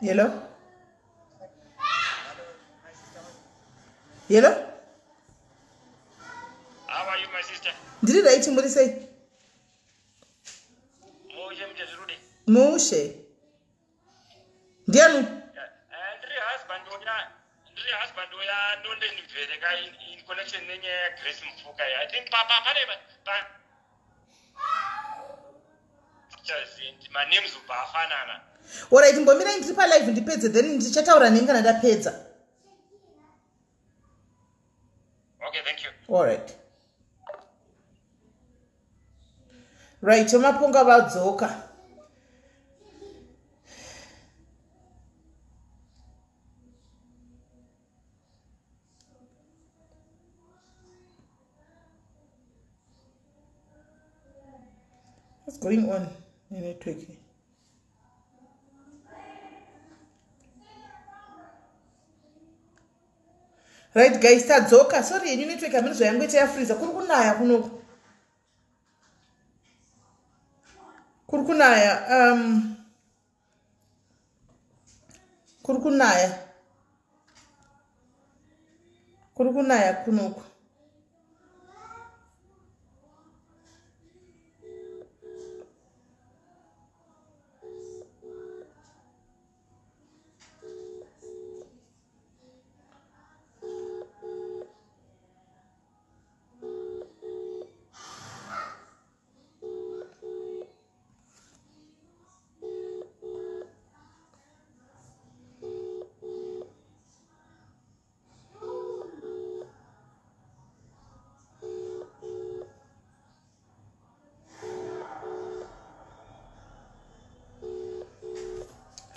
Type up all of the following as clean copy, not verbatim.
Hello? Hello? How are you, my sister? Did you write him what he say? Moshe. Dianu. Husband, we are not in connection with Grace Mfuka. I think Papa, my name is Bafana. All right, mbomira ndiripa live ndipedze then ndichataura nenga ndapedza. Okay, thank you. All right. Right, mapunga vadzoka. What's going on in network? Right guys, tadzoka. Sorry, yenyu network amene yangu ita freeze. Kurikunaya kuno. Kurikunaya kuno.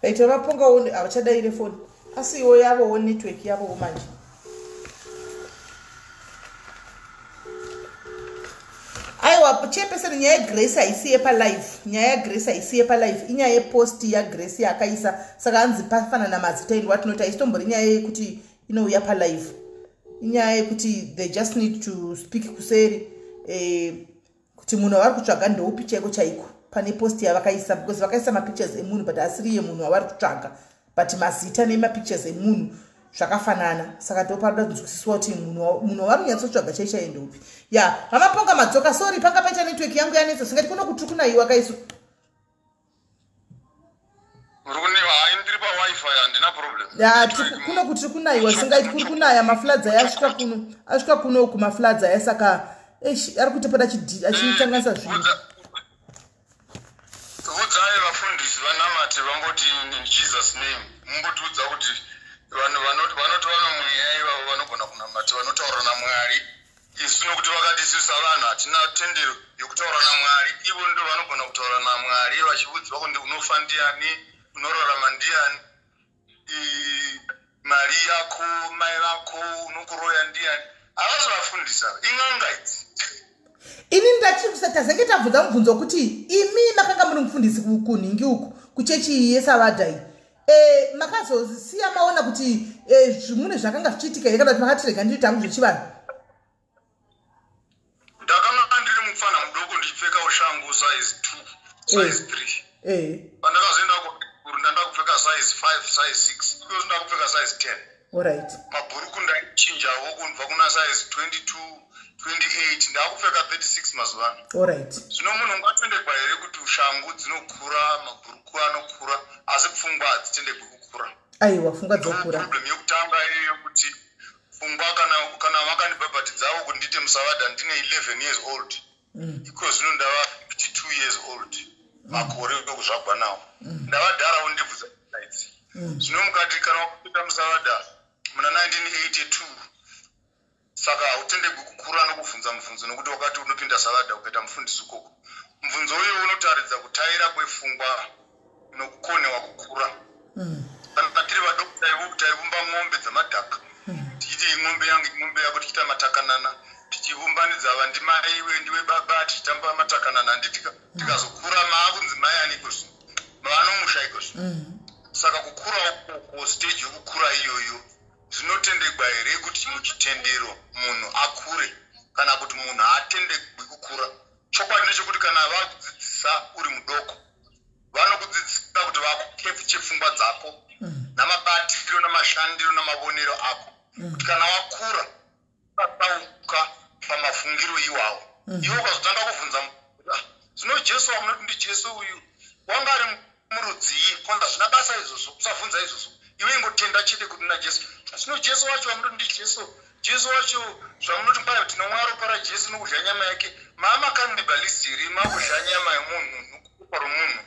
Right, vapunga one avachadaire phone. Asi iwo yavo one network yavo manje. Aiwa chepesera nyaya Grace aisiye pa live. Nyaya Grace aisiye pa live. Inyaya post ya Grace yakaisa saka anzi pafana na mazita indi watinoti aitombori nyaya yekuti inouya pa live. Inyaya yekuti they just need to speak kuseri kuti munhu avari kutsvaga ndeupi chaiko chaiko. Pane post yavakaisa because vakaisa mapictures emunhu but asiri yemunhu avari kutsvaga but mazita nemapictures emunhu zvakafanana saka ndoparoda kunzwisiswa kuti munhu wavari kunyatsotsvaga chaisha endeupi ya vamaponga madzoka sorry panga paita network yangu yanetsa singati kuno kuti kunaiwa kaiso kuno kuti kunaiwa singati kuri kunaya mafladza asvika kuno kumafladza yasaka ari kutepera achitanganisa zvinhu Udzai vafundisi vanamate vamboti in Jesus name mumbotudza kuti vanhu vanotaura mweya ivavo vanogona kunamata vanotaura naMwari isu nokuti vakadisisa vanhu hatina tendero yokutaura naMwari ivo ndo vanogona kutaura naMwari vachiudzwa kuti unofa ndiani unorarama ndiani mari yako mai vako unokuroya ndiani havasi vafundisa ing'anga idzi ini ndachiri kusati zenge tabvunza mubvunzo kuti imi makanga muri mufundisi kuningi uku kuchechi yesavadhai makazosiya maona kuti zvimwe zvakanga zvichiitika here kana kuti makatirega ndiri tangu zvechivanhu ndakanga ndiri mufana mudoko ndichipfeka ushangu size 2 size 3 pandakazoenda kuri ndandakupfeka size 5 size 6 because ndakupfeka size 10 alright mabhuruku ndaichinjawo kubva kuna size 22 28 ndakupfeka 36 mazuva ano. Alright. Zvino munhu ungatendekwa here kuti shangu dzinokura mabhuruku anokura asi pfungwa hadzitendekwi kukura. Aiwa pfungwa dzokura. Problem yokutanga iyo kuti pfungwa kana vakandibhabhatidzawo kuti ndite musavadha ndine 11 years old. Iko zvino ndava 52 years old. Makore ekuzvagwa nawo. Ndavadharawo ndebvudza idzi. Zvino mukati kana wakuita musavadha muna 1982 saka hautendegwi kukura nokubvunza mubvunzo nokuti wakati unopinda savadha ukaita mufundisi ukoko. Mubvunzo uyu unotaridza kutaira kwepfungwa nokukonewa kukura. Kana tiri vadoko taivumba mombe dzamadhaka. Tichiti mombe yangu mombe yako tichiita matakanana. Tichivumbanidza vandimai iwe ndiwe baba tichitamba matakanana tikazokura maakunzi mai aniko zvino. Mavanomusha iko zvino. Saka kukura ukoko stage yokukura iyoyo zvinotendegwa here kuti muchitendero munhu akure kana kuti munhu haatendegwi kukura. Chokwadi ndechekuti kana vakudzidzisa uri mudoko vanokudzidzisa kuti vakukepche pfungwa dzako namabatiro namashandiro namavonero ako kuti kana wakura ukatauka pamafungiro iwawo iwo ukazotanga kuvhunza zvino Jesu wamunoti ndi Jesu uyu wanga ari murudzii kwanza zvina basa izvozvo usavhunza izvozvo iwe ingotenda chete kuti na Jesu zvino Jesu wacho wamunoti ndi Jesu wacho zvamunoti kwai tinomwa ropa raJesu nokudya nyama yake mama kanibalisiri makudya nyama yemunhu nokupa romunhu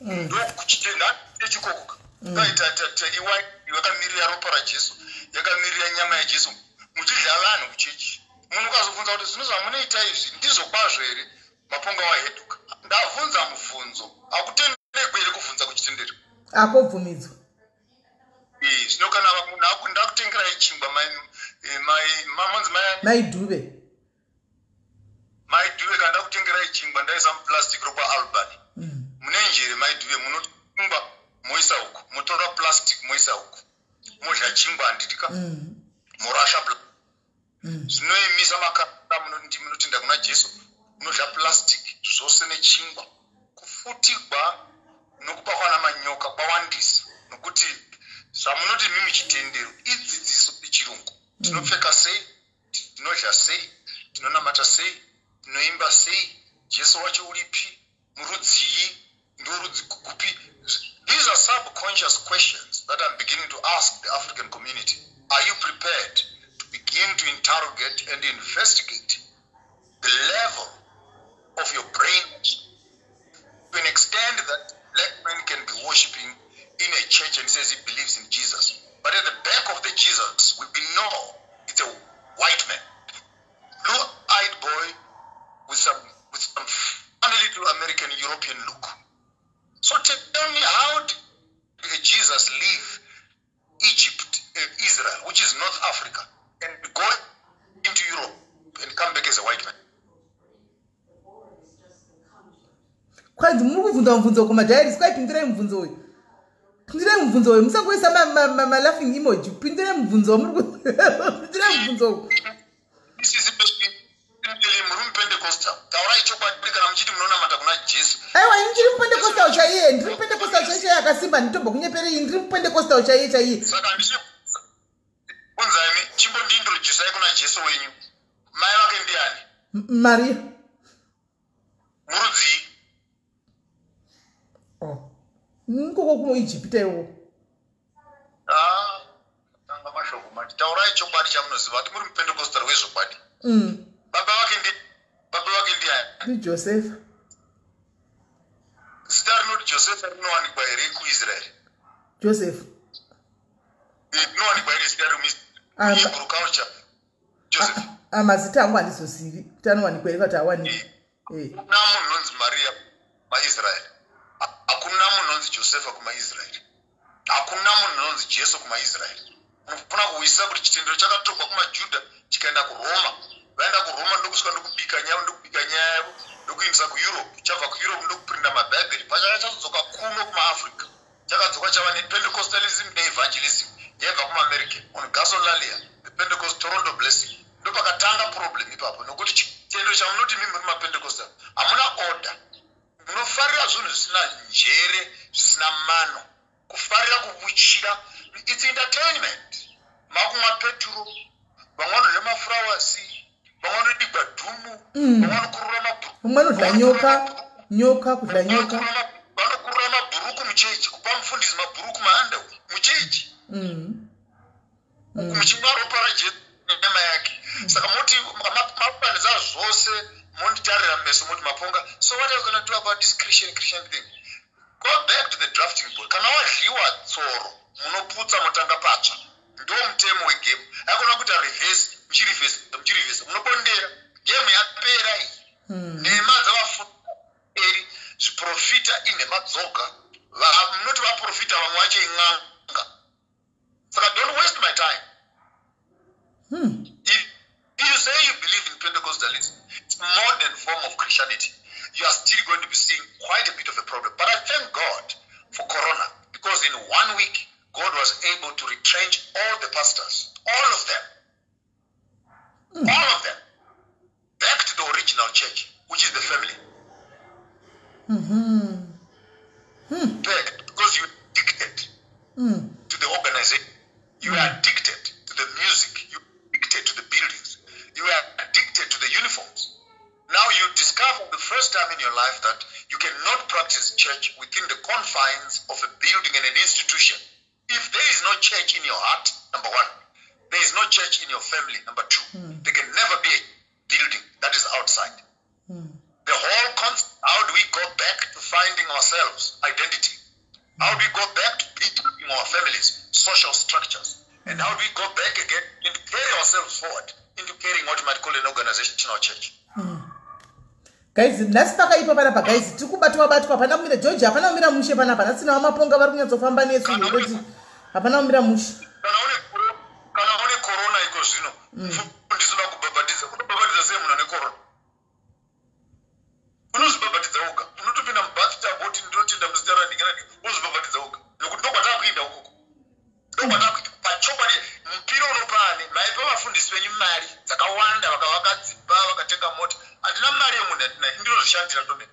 ndokuchitenda chikokoka kaita iwa yakamirira ropa raJesu yakamirira nyama yaJesu muchidya vanhu kuchechi munhu ukazobvunza kuti zvino zvamunoita izvi ndizvo kwazvo here maponga waheduka ndabvunza mubvunzo akutenderegwe here kuvhunza kuchitendero akobvumidzwa zvino kana munhu ndakutengerai chingwa mamonzi maidhuve kana ndakutengerai chingwa ndaisa muplastic rokwa Albany mune njere maidhuve munotungwa moisa uku motora plastic moisa uku modya chingwa handitika morasha zvinoimisa makanda munotenda kuna Jesu munodya plastic zvose nechingwa kufutigwa nokupakwa namanyoka kwawandisa nokuti zvamunoti mimi chitendero idzidziso yechirungu tinopfeka sei tinodya sei tinonamata sei tinoimba sei Jesu wacho uripi murudzii ndorudzi kupi. These are subconscious questions that I'm beginning to ask the African community. Are you prepared to begin to interrogate and investigate the level of your brain to an extent that black man can be worshipping in a church and says he believes in Jesus, but at the back of the Jesus we know it's a white man, blue-eyed boy with some funny little American European look. So tell me, how did Jesus leave Egypt, Israel, which is North Africa, and go into Europe and come back as a white man? Kwanzi mukuvhunza mubvunzo kumadhairis kwaipindirai mubvunzo uyu. Pindirai mubvunzo uyu musangoisa laughing emoji. Pindirai mubvunzo pindirai mubvunzo uyu. Isisi muri muPentecostal. Taurai chokwadi kana muchiti munonamata kuna Jesu. Aiwa ndiri muPentecostal chaiye, ndiri muPentecostal chaiye yakasimba nditombo kunyepera ndiri muPentecostal chaiye. Saka ndishibvunzai chimbondintroducai kuna Jesu wenyu. Mai vake ndiani? Maria. Murudzii? Nkoko kuno Egypt iwo. Tanga mashoko mati. Taurai chokwadi chamunoziva kuti muri muPentecostal wezvokwadi. Baba vake ndiani? Ndi Joseph. Zita rinoti Joseph rinowanikwa here kuIsraeri? Joseph. Rinowanikwa here zita reHebrew culture? Joseph. Mazita angu handizozivi kuti anowanikwa here kuti awanikwe. Hakuna munhu anonzi Maria kumaIsraeri. Hakuna munhu anonzi Josefa kumaIsraeri. Hakuna munhu anonzi Jesu kumaIsraeri. Munofuna kuisa kuti chitendero chakatorwa kumaJudha chikaenda kuRoma. Vaenda kuRoma ndokusvika ndokubika nyaya yavo ndokuindisa kuEurope. Chabva kuEurope ndokuprinda mabhaibheri. Pachaka chazodzoka kuno kumaAfrica. Chakadzoka chava nePentecostalism neEvangelism. Yaibva kumaAmerica. On Gasolalia, the Pentecost Toronto Blessing. Ndopakatanga problem ipapo nokuti chitendero chamunoti mimi muri maPentecostal hamuna order. Munofarira zvinhu zvisina njere, zvisina mano. Kufarira kuvuchira. It's entertainment. Makumwa peturo. Vamwe vanodya maflowers. Vamwe vanodigwa dhumu. Vamwe vanokurura mabhuruku. Vamwe vanodya nyoka kudya nyoka. Vanokurura mabhuruku muchechi. Kupa mufundisi mabhuruku maanda muchechi. Muchimwa ropa raJesu nenyama yake. Saka moti mapanisa zvose monditarira meso moti maponga. So what are you going to do about this Christian thing? Go back to the drafting board. Kana wadliwa tsoro munoputsa motanga patsva. Ndo mutemo wegame. Hakuna kuita reverse, muchirivhesa. Munopondera. Game yapera iyi. Nhema dzavafunderi zviprofita inhema dzoga. Munoti vaprofita vamwe vacho in'anga. Saka don't waste my time. If you say you believe in Pentecostalism, it's a modern form of Christianity, you are still going to be seeing quite a bit of a problem. But I thank God for Corona, because in 1 week, God was able to retrench all the pastors, all of them, back to the original church, which is the family. Back, because you addicted to the organization. Now you discover the first time in your life that you cannot practice church within the confines of a building and an institution. If there is no church in your heart, number one, there is no church in your family, number two, there can never be a building that is outside. The whole concept, how do we go back to finding ourselves, identity? How do we go back to building our families, social structures? And how do we go back again and carry ourselves forward into carrying what you might call an organizational church? Guys, let's talk about it, guys. Tukubatwa hapana umira George, hapana umira mushe panapa. Nasina wamaponga vari kunyadzofamba nesu. Hapana umira mushe. Kana one corona iko zvino. Ndisina kubhabhatiza. Kubhabhatiza sei munhu ane corona? Unozvibhabhatidza uga. Unotopinda mubathtub woti ndinotenda muzita randingerani. Unozvibhabhatidza uga. Nokuti ndokwatava kuinda ukoko. Ndokwatava kuita pachokwadi mupira unopane. Maipa vafundisi venyu mari dzakawanda vakavaka dzimba vakatenga mota. Handina mari yemunhu yandinayo ndinozvishandira ndomene.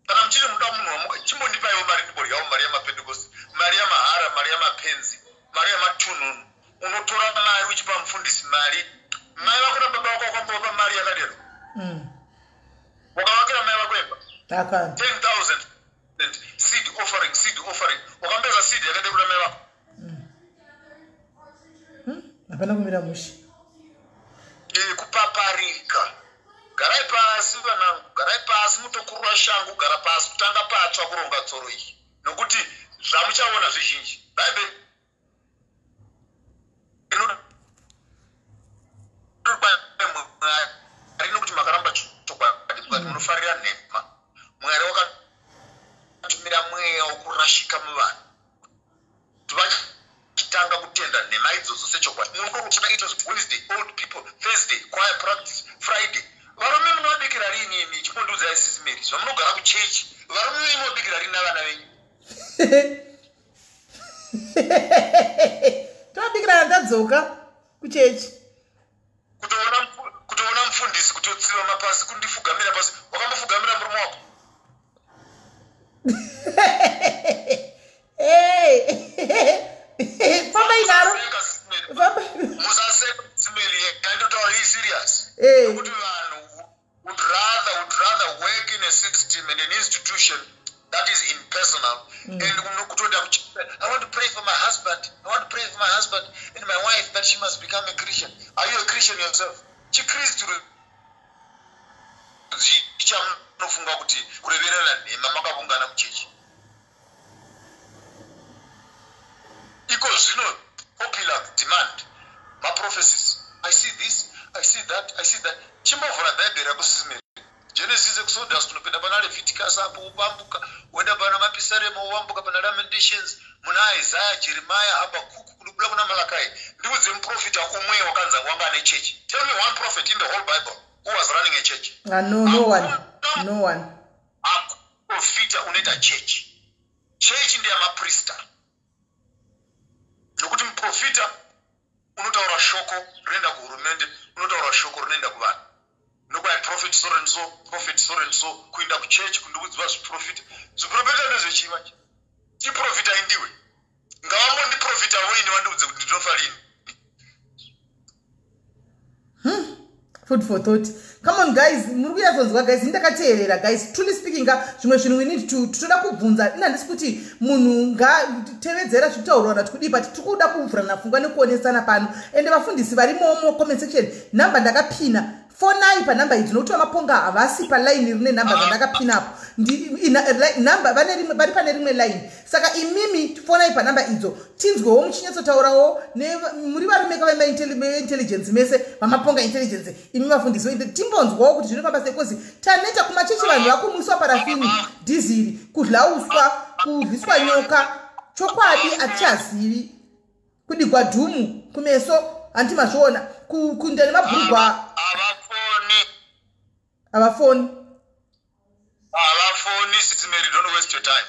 Kana muchiri muda munhu wamuka chimbondipaiwo mari ndiboryawo mari yamapentekosti, mari yamahara, mari yamapenzi, mari yamatununu. Unotora mari uchipa mufundisi mari. Mai vako nababa vako wakambopa mari yakadero. Wakavakira mai vako imba 10,000 seed offering. Wakambeza seed yakade kuda mai vako. Hapana kumira mushe. Kupaparika. Garai pasi vanangu, garai pasi mutokurwa shangu, gara pasi kutanga patsva kuronga tsoro iyi. Nokuti zvamuchaona zvizhinji. Bible nokuti makaramba chokwadi mukati munofarira nhema. Mwari wakatumira mweya wokurashika muvanhu. Vachitanga kutenda nhema idzodzo sechokwadi. Munokuti it was Wednesday, old people, Thursday, choir practice, Friday. Varume munobikira rini imi chipondudzai isisi Mary. Zvamunogara kuchechi. Varume munobikira rini navana venyu. Tobikira ndadzoka kuchechi. Kutoona mufundisi kutotsiva mapasi kundifugamira pasi. Wakambofugamira murume wako. Famba inaro. Musaseka simeli yandotaura hii serious. Nokuti vanhu would rather work in a system and an institution that is impersonal. And I want to pray for my husband. I want to pray for my husband and my wife that she must become a Christian. Are you a Christian yourself? Chikristu chichamunofunga kuti kureverera nhema makavungana muchechi. Iko zvino popular demand. My prophecies. I see this, I see that, I see that. Chimbovhura Bible rako sisimeri. Genesis, Exodus, tunopenda pana Leviticus apo ubambuka. Wenda pana Mapisarema ubambuka pana Lamentations. Muna Isaiah, Jeremiah, Habakkuk, kudubula kuna Malachi. Ndiudze muprofita umwe wakanza wanga ne church. Tell me one prophet in the whole Bible who was running a church. No one. A profita unaita church. Church ndiye mapriester. Nokuti muprofita unotaura shoko rinoenda kuhurumende, unotaura shoko rinoenda kuvanhu. Nokuti prophet so and so kuinda kuchechi kundiudzwa zviprofita. Zviprofita ndezvechiva. Chiprofita indiwe. Ngavambo ndiprofita woini wandiudze kuti ndinofa lini. Food for thought. Come on guys, muri kuzonzwa guys, ndakateerera guys. Truly speaking, zvimwe zvinhu we need to toda kubvunza. Ina ndisi kuti munhu ngatevedzera zvitaurwa natikudi but tikuda kuvhurana pfungwa nekuonesana pano. Ende vafundisi vari momo comment section. Number ndakapina. Fonai pa number idzi nokuti vamaponga havasi pa line rine number dzandakapina apo. Number vari pane rimwe line. Saka imimi fonai pa number idzo. Tinzwewo muchinyatsotaurawo muri varume intelligence mese vamaponga intelligence. Imi vafundisi timbonzwawo kuti zvinofamba sei kozi taneta kumachechi vanhu vakumwiswa parafini, dhiziri, kudla uswa, kurwiswa nyoka. Chokwadi hatichazivi. Kudigwa dhumu kumeso handimazviona. Kundani mabhurugwa Avafoni, Sister Mary, don't waste your time.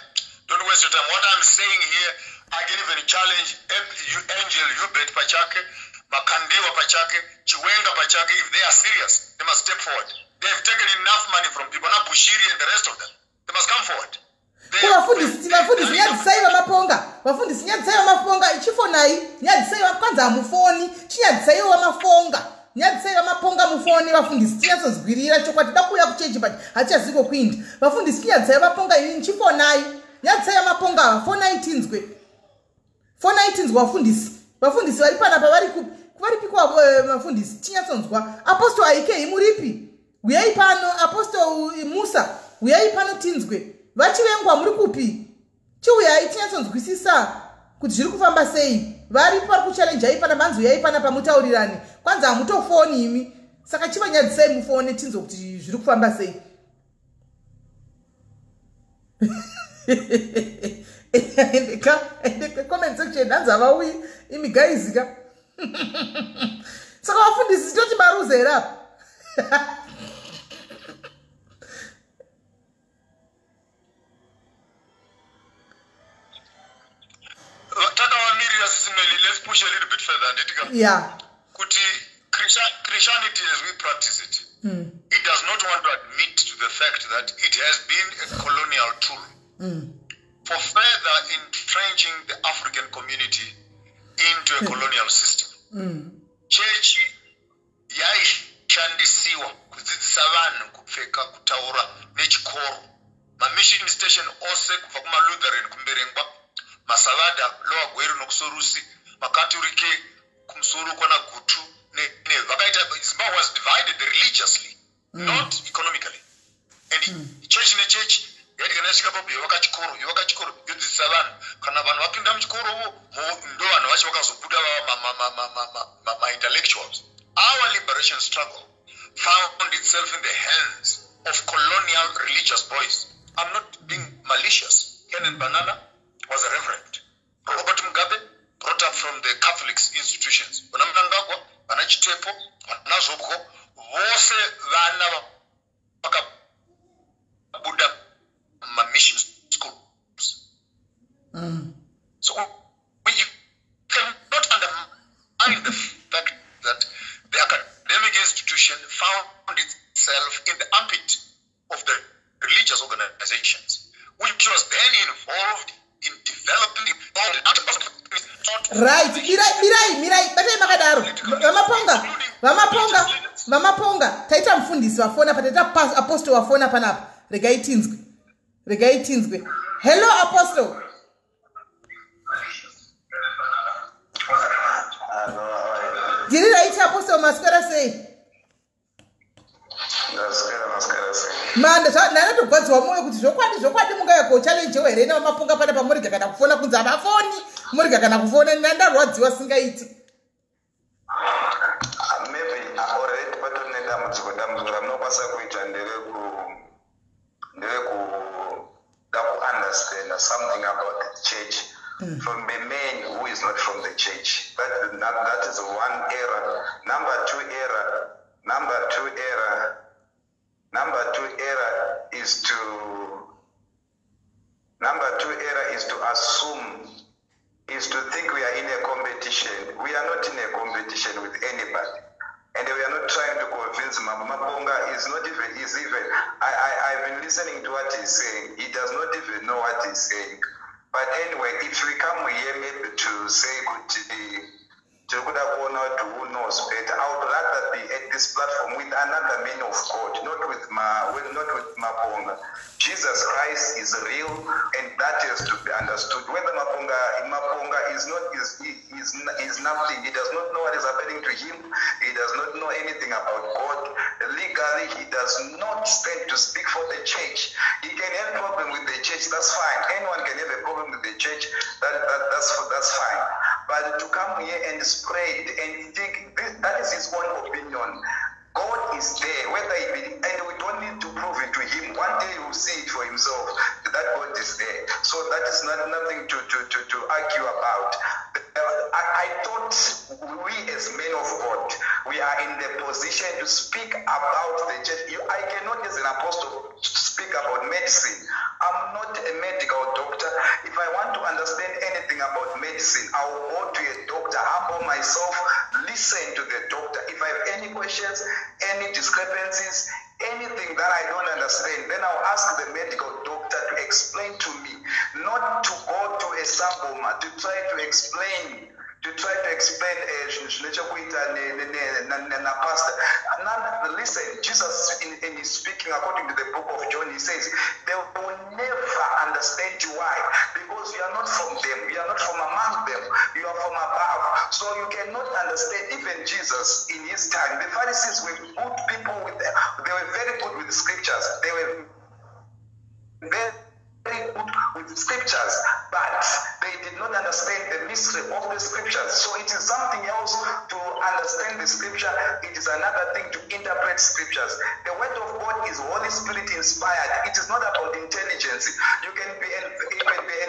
Don't waste your time. What I'm saying here, I can even challenge Angel, Hubert Pachake, Makandiwa Pachake, Chiwenga Pachake. If they are serious, they must step forward. They have taken enough money from people, not Bushiri and the rest of them. They must come forward. Vafundisi nyadzisai vamaponga ichifonai nyadzisai kwanza hamufoni chinyadzisai vamafonga nyadzisai vamaponga mufoni vafundisi tinyatsozwirira chokwadi da kuuya kuchechi but hatichazivi kokuindi vafundisi tinyadzisai vaponga ini nichifonai nyadzisai vamaponga ava fonai tinzwe vafundisi vari panapa varipikwa vafundisi tinyatsonzwa apostle aikei muripi uyai pano apostle musa uyai pano tinzwe vachivengwa muri kupi chiuyai tinyatsonzwisisa kuti zviri kufamba sei vari pari kuchallenge ai pana manzi uyai pana pamutaurirani kwanza hamutofoni imi saka chivanyadzisai mufone tinzwe kuti zviri kufamba sei comment section hanzi havauyi imi gaizika saka vafundisi toti maruzera apa let's push a little bit further. Yeah. Christianity as we practice it, it does not want to admit to the fact that it has been a colonial tool for further entrenching the African community into a colonial system. Church yaishandisiwa kudzidzisa vanhu kupfeka kutaura nechikoro. Mission station ose kubva kumalutheran kumberengwa masavada lowa gweru nokusorusi makaturike kumsuru kwana gutu vakaita Zimbabwe was divided religiously not economically and church nechurch yati kana svika papo yovakachikoro yodzidzisa vanhu kana vanhu vapinda muchikoro ndo vanhu vacho vakazobuda ma intellectuals. Our liberation struggle found itself in the hands of colonial religious boys. I'm not being malicious. Kenan Banana was a reverend. Robert Mugabe brought up from the Catholic institutions. Vanamnangagwa, Vanachitepo, Vanazoko, vose vana vakabuda mission schools. So we cannot undermine the fact that the academic institution found itself in the armpit of the religious organizations, which was then involved in developing right. Mirai, batai makadaro. Vamaponga. Taita mfundisi wafona patata apostle wafona panapa. Regai tinzwe. Hello apostle. Did I apostle Mascara say? Manda nana togadzwa moyo kuti zvokwadi mungaya ko challenge here na mapunga pana pamurika kana kufona kunza mafoni murika kana kufona nanda rwadziwa singaiti maybe already patonenda mudzikoda munokwanisa kuita to understand something about the church from a man who is not from the church. That is one error. Number two error is to think we are in a competition. We are not in a competition with anybody. And we are not trying to convince Maponga is even I've been listening to what he's saying. He does not even know what he's saying. But anyway, if we come here maybe to say who knows better, I would rather be at this platform with another man of God, not with Maponga. Jesus Christ is real, and that has to be understood. Whether Maponga is nothing. He does not know what is happening to him. He does not know anything about God. Legally, he does not stand to speak for the church. He can have a problem with the church. That's fine. Anyone can have a problem with the church. That's fine. But to come here and spread and think that is his own opinion. God is there, and we don't need to prove it to him. One day he will see it for himself that God is there. So that is nothing to argue about. I thought we as men of God, we are in the position to speak about the church. I cannot as an apostle speak about medicine. I'm not a medical doctor. If I want to understand anything about medicine, I will go to a doctor, humble myself, listen to the doctor. If I have any questions, any discrepancies, anything that I don't understand, then I'll ask the medical doctor to explain to me, not to go to a samboma to try to explain to try to explain pastor. Listen, Jesus in his speaking according to the book of John, he says, they will never understand you. Why? Because you are not from them. You are not from among them. You are from above. So you cannot understand. Even Jesus in his time, the Pharisees were good people they were very good with scriptures. They were very good with scriptures, but they did not understand the mystery of the scriptures. So it is something else to understand the scripture. It is another thing to interpret scriptures. The word of God is Holy Spirit inspired. It is not about intelligence. You can be an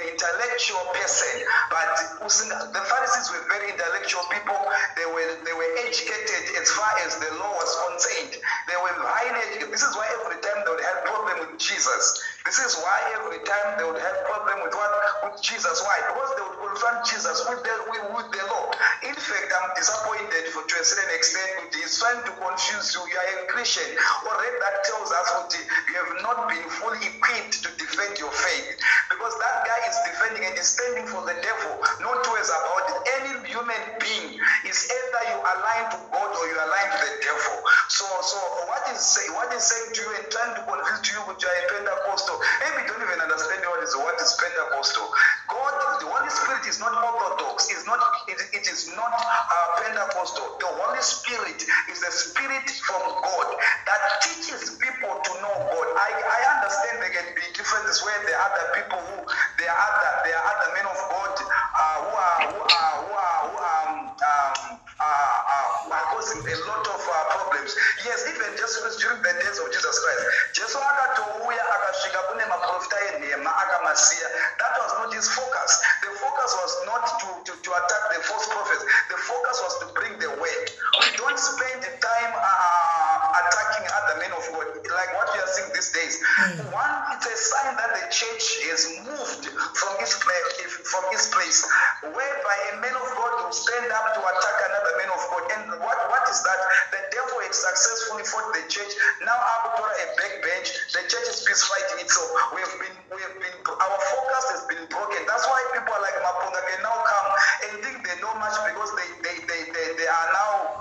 intellectual person, but the Pharisees were very intellectual people. They were educated as far as the law was concerned. They were highly educated. This is why every time they would have problem with Jesus. This is why every time they would have problem with what? With Jesus. Why? Because they would confront Jesus with the law. In fact, I'm disappointed to a certain extent. He's trying to confuse you. You are a Christian. Already that tells us what you have not been fully equipped to defend your faith. Because that guy is defending and is standing for the devil. No two ways about it. Any human being is either you align to God or you align to the devil. So what is saying to you and trying to convince you that you are a Pentecostal? Maybe you don't even understand what is Pentecostal. God, the Holy Spirit is not orthodox. It is not Pentecostal. The Holy Spirit is the Spirit from God that teaches people to know God. I understand there can be differences where there are other people there are other men of God who are causing a lot of problems. Yes, even just during the days of Jesus Christ, that was not his focus. The focus was not to attack the false prophets. The focus was to bring the word. We don't spend the time attacking other men of God like what we are seeing these days. One, it's a sign that the church is moved from its place, whereby a man of God will stand up to attack another man of God. And what is that? The devil had successfully fought the church. Now after a backbench, the church is peace fighting itself. Our focus has been broken. That's why people like Mapunga can now come and think they know much, because they are now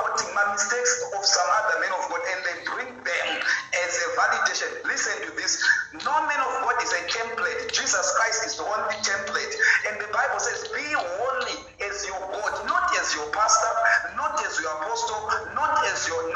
quoting my mistakes of some other men of God, and they bring them as a validation. Listen to this. No man of God is a template. Jesus Christ is the only template. And the Bible says, be holy as your God, not as your pastor, not as your apostle, not as your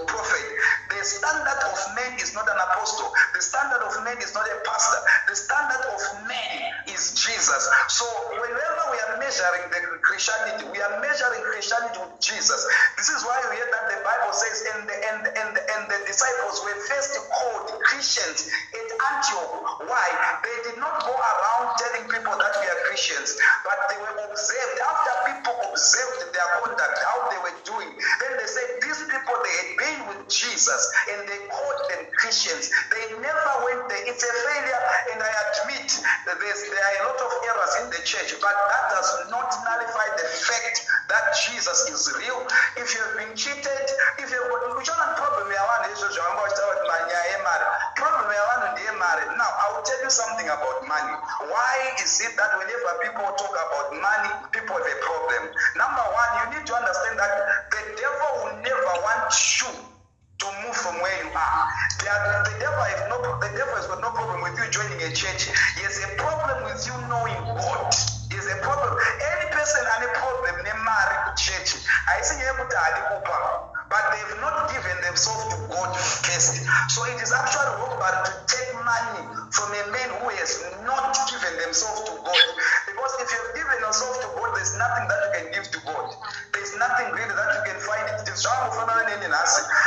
prophet. The standard of man is not an apostle. The standard of man is not a pastor. The standard of man is Jesus. So whenever we are measuring the Christianity, we are measuring Christianity with Jesus. This is why we hear that the Bible says, and the disciples were first called Christians at Antioch. Why? They did not go around telling people that we are Christians, but they were observed. After people observed their conduct, how they were doing, then they said, these people, they had been with Jesus, and they called them Christians. They never went there. It's a failure, and I admit that there are a lot of errors in the church, but that does not nullify the fact that Jesus is real. If you have been cheated, if you have got problem, now I will tell you something about money. Why is it that whenever people talk about money, people have a problem? Number one, you need to understand that the devil will never want you to move from where you are. The devil has got no problem with you joining a church. He has a problem with you knowing God. He has a problem. Any person has a problem in a church. I see but they have not given themselves to God first. So it is actually wrong to take money from a man who has not given themselves to God. Because if you have given yourself to God, there's nothing that you can give to God. There's nothing really that you can find.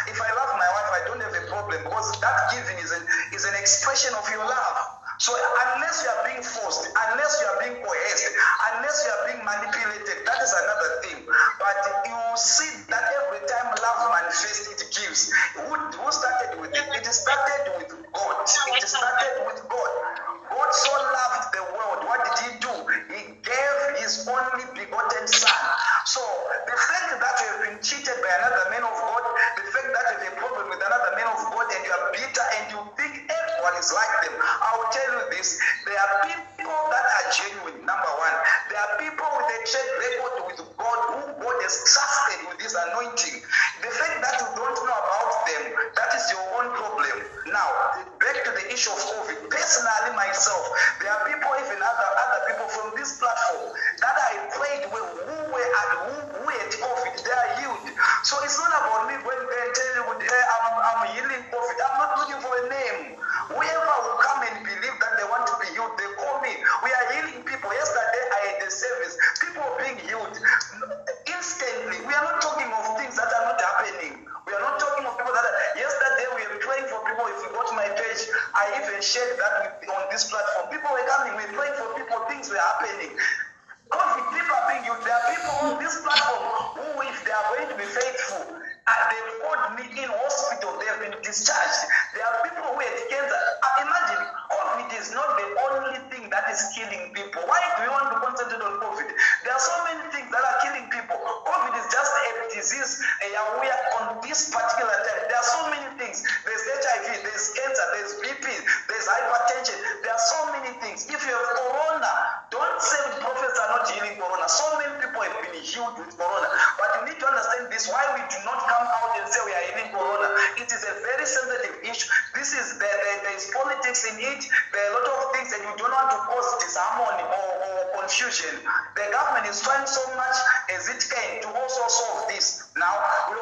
If I love my wife, I don't have a problem, because that giving is an expression of your love. So unless you are being forced, unless you are being coerced, unless you are being manipulated, that is another thing. But you see that every time love manifests, it gives. Who started with it? It started with God. It started with God. God so loved the world. What did he do? He gave his only begotten son. So the fact that you have been cheated by another man of God, the fact that you have a problem with another man of God, and you are bitter and you think everyone is like them, I will tell you this: there are people that are genuine. Number one, there are people with issue of COVID. Personally, myself, there are people, even other people from this platform that I prayed with who had COVID. They are healed. So it's not about me going there and telling you I'm healing COVID. I'm not looking for a name. Whoever will come and believe that they want to be healed, they call me. We are healing people. Yesterday I had a service. People are being healed instantly. We are not talking of things that are not happening. We are not talking of people that are... Yesterday we were praying for people. If you go to my page, I even shared that on this platform. People were coming. We were praying for people. Things were happening. COVID, people are being healed. There are people on this platform who, if they are going to be faithful, they've called me in hospital. They have been discharged. There are people who had cancer. Imagine, COVID is not the only thing that is killing people. Why do you want to concentrate on COVID? There are so many things that are killing people. COVID is just a disease we are on this particular time. There are so many things. There's HIV, there's cancer, there's BP, there's hypertension. There are so many things. If you have corona, don't say prophets are not healing corona. So many people have been healed with corona. But you need to understand this, why we do not come out and say we are healing corona. It is a very sensitive issue. This is there is politics in it. There are a lot of things, and you don't want to cause disharmony or confusion. The government is trying so much as it can to also solve this. Now, we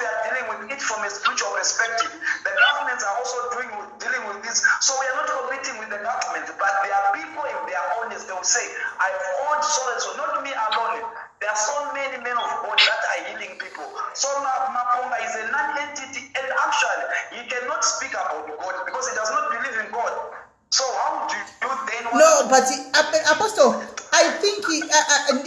are dealing with it from a spiritual perspective. The governments are also dealing with this. So we are not competing with the government, but there are people, if they are honest, they will say, I've heard so and so, not me alone. There are so many men of God that are healing people. So Maponga is a non-entity, and actually, he cannot speak about God because he does not believe in God. So how do you then... No, but Apostle, I think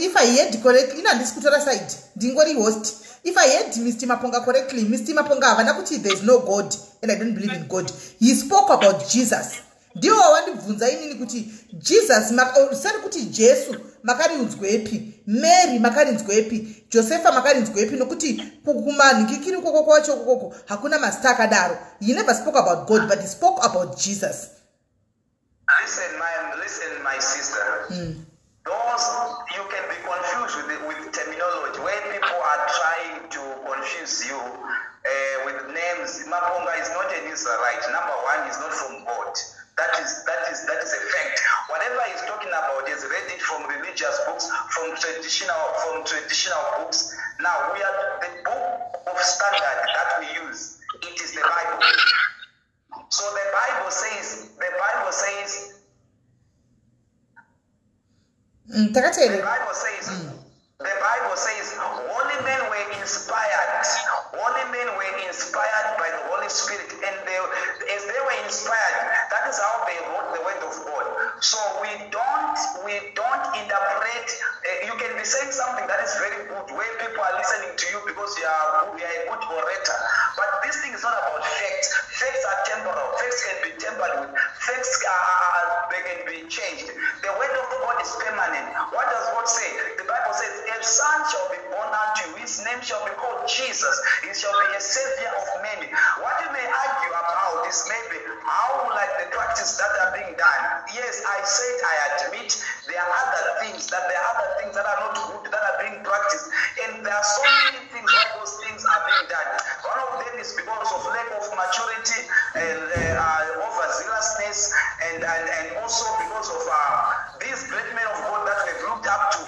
if I heard correctly, in this cultural side, Dingori host, if I heard Mr. Maponga correctly, Mr. Maponga, there is no God, and I don't believe in God. He spoke about Jesus. Ndio wandibvunza inini kuti Jesus sari kuti Jesu makarinzwe epi, Mary makarinzwe epi, Josepha makarinzwe epi, nokuti kumanhikikiri koko kwacho koko hakuna mazita akadaro. He never spoke about God, but he spoke about Jesus. Listen, my sister. Those you can be confused with terminology where people are trying to confuse you with names. Maponga is not an Israelite. Number one, he's not from God. That is a fact. Whatever he's talking about, he's read it from religious books, from traditional books. Now we are the book of standard that we use. It is the Bible. So the Bible says. The Bible says, holy men were inspired. Holy men were inspired by the Holy Spirit, and as they were inspired, that is how they wrote the Word of God. So we don't interpret. You can be saying something that is very good, where people are listening to you because you are a good orator. But this thing is not about facts. Facts are temporal. Facts can be tampered with. Facts they can be changed. The Word of God is permanent. What does God say? The Bible says, a son shall be born unto you. His name shall be called Jesus. He shall be a savior of many. What you may argue about is maybe how, like the practice that are being done. Yes, I said, I admit there are other things that are not good that are being practiced, and there are so many things why those things are being done. One of them is because of lack of maturity and overzealousness, and also because of these great men of God that we've looked up to.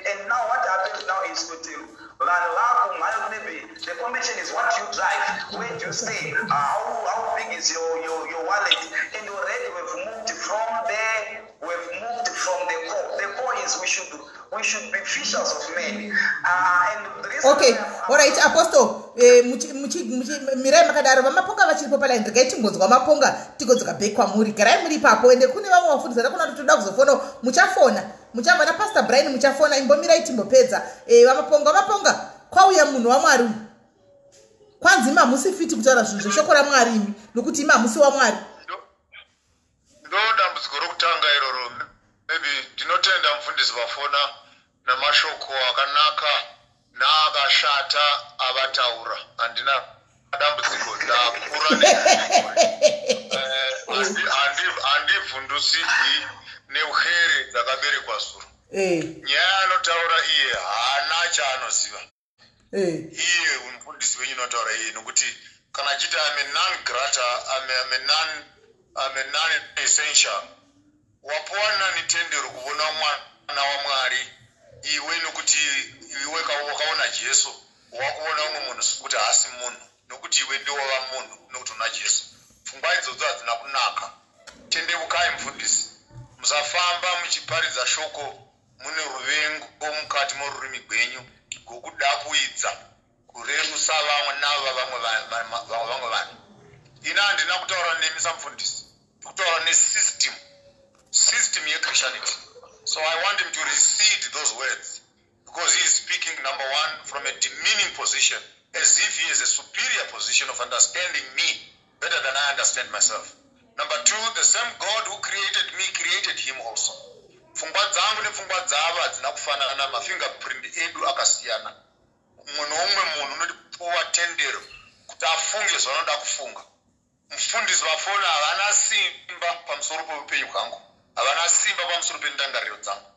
And now what happens now is the commission is what you drive, where do you stay, how big is your wallet, and already we've moved from there, we've moved from the core. The core is we should be fishers of men. Okay, all right, Apostle. Mirai makadaro vamaponga vachiripo pala ndikai tingonzwa maponga tigonzwa bhekwa muri garai muri papo ende kune vamwe vafundisa kuna kuti toda kuzofona muchafona muchabva na Pastor Brian muchafona imbomirai timbopedza vamaponga kwauya munhu waMwari kwanzi mamusi fiti kutaura zvinhu zveshoko raMwari imi nokuti mamusi waMwari ndo dambudziko rokutanga iroro. Maybe ndinotenda mufundisi vafona namashoko akanaka naakashata avataura. Handina dambudziko ndakura handivhundusidzi neuhere dzakaberekwa zuro. Nyaya anotaura iye haana chaanoziva. iye umfundisi wenyu unotaura iye nokuti kana achiti ame non-grata ame non-essential wapuwa nani tendero kuona mwana wa Mwari iwe nokuti iwe wakaona Jesu wakuona umwe munhu sekuti haasi munhu nokuti iwe ndiwo wava munhu nokuti una Jesu. Pfungwa idzodzo hadzina kunaka. Tendeukai mufundisi, musafamba muchiparidza shoko mune ruvengo mukati morurimi gwenyu gokuda kuidza kurerusa vamwe navo vamwe vanhu. Ina handina kutaura nemi samufundisi, kutaura nesystem yeChristianity. So I want him to recede those words because he is speaking, number one, from a demeaning position, as if he has a superior position of understanding me better than I understand myself. Number two, the same God who created me created him also. Pfungwa dzangu nepfungwa dzavo hadzina kufanana, mafingerprint edu akasiyana. Umwe noumwe munhu unotipuwa tendero kuti afunge zvanoda kufunga. Mufundisi vafona havana simba pamusoro peupenyu hwangu, havana simba pamusoro pendangariro dzangu.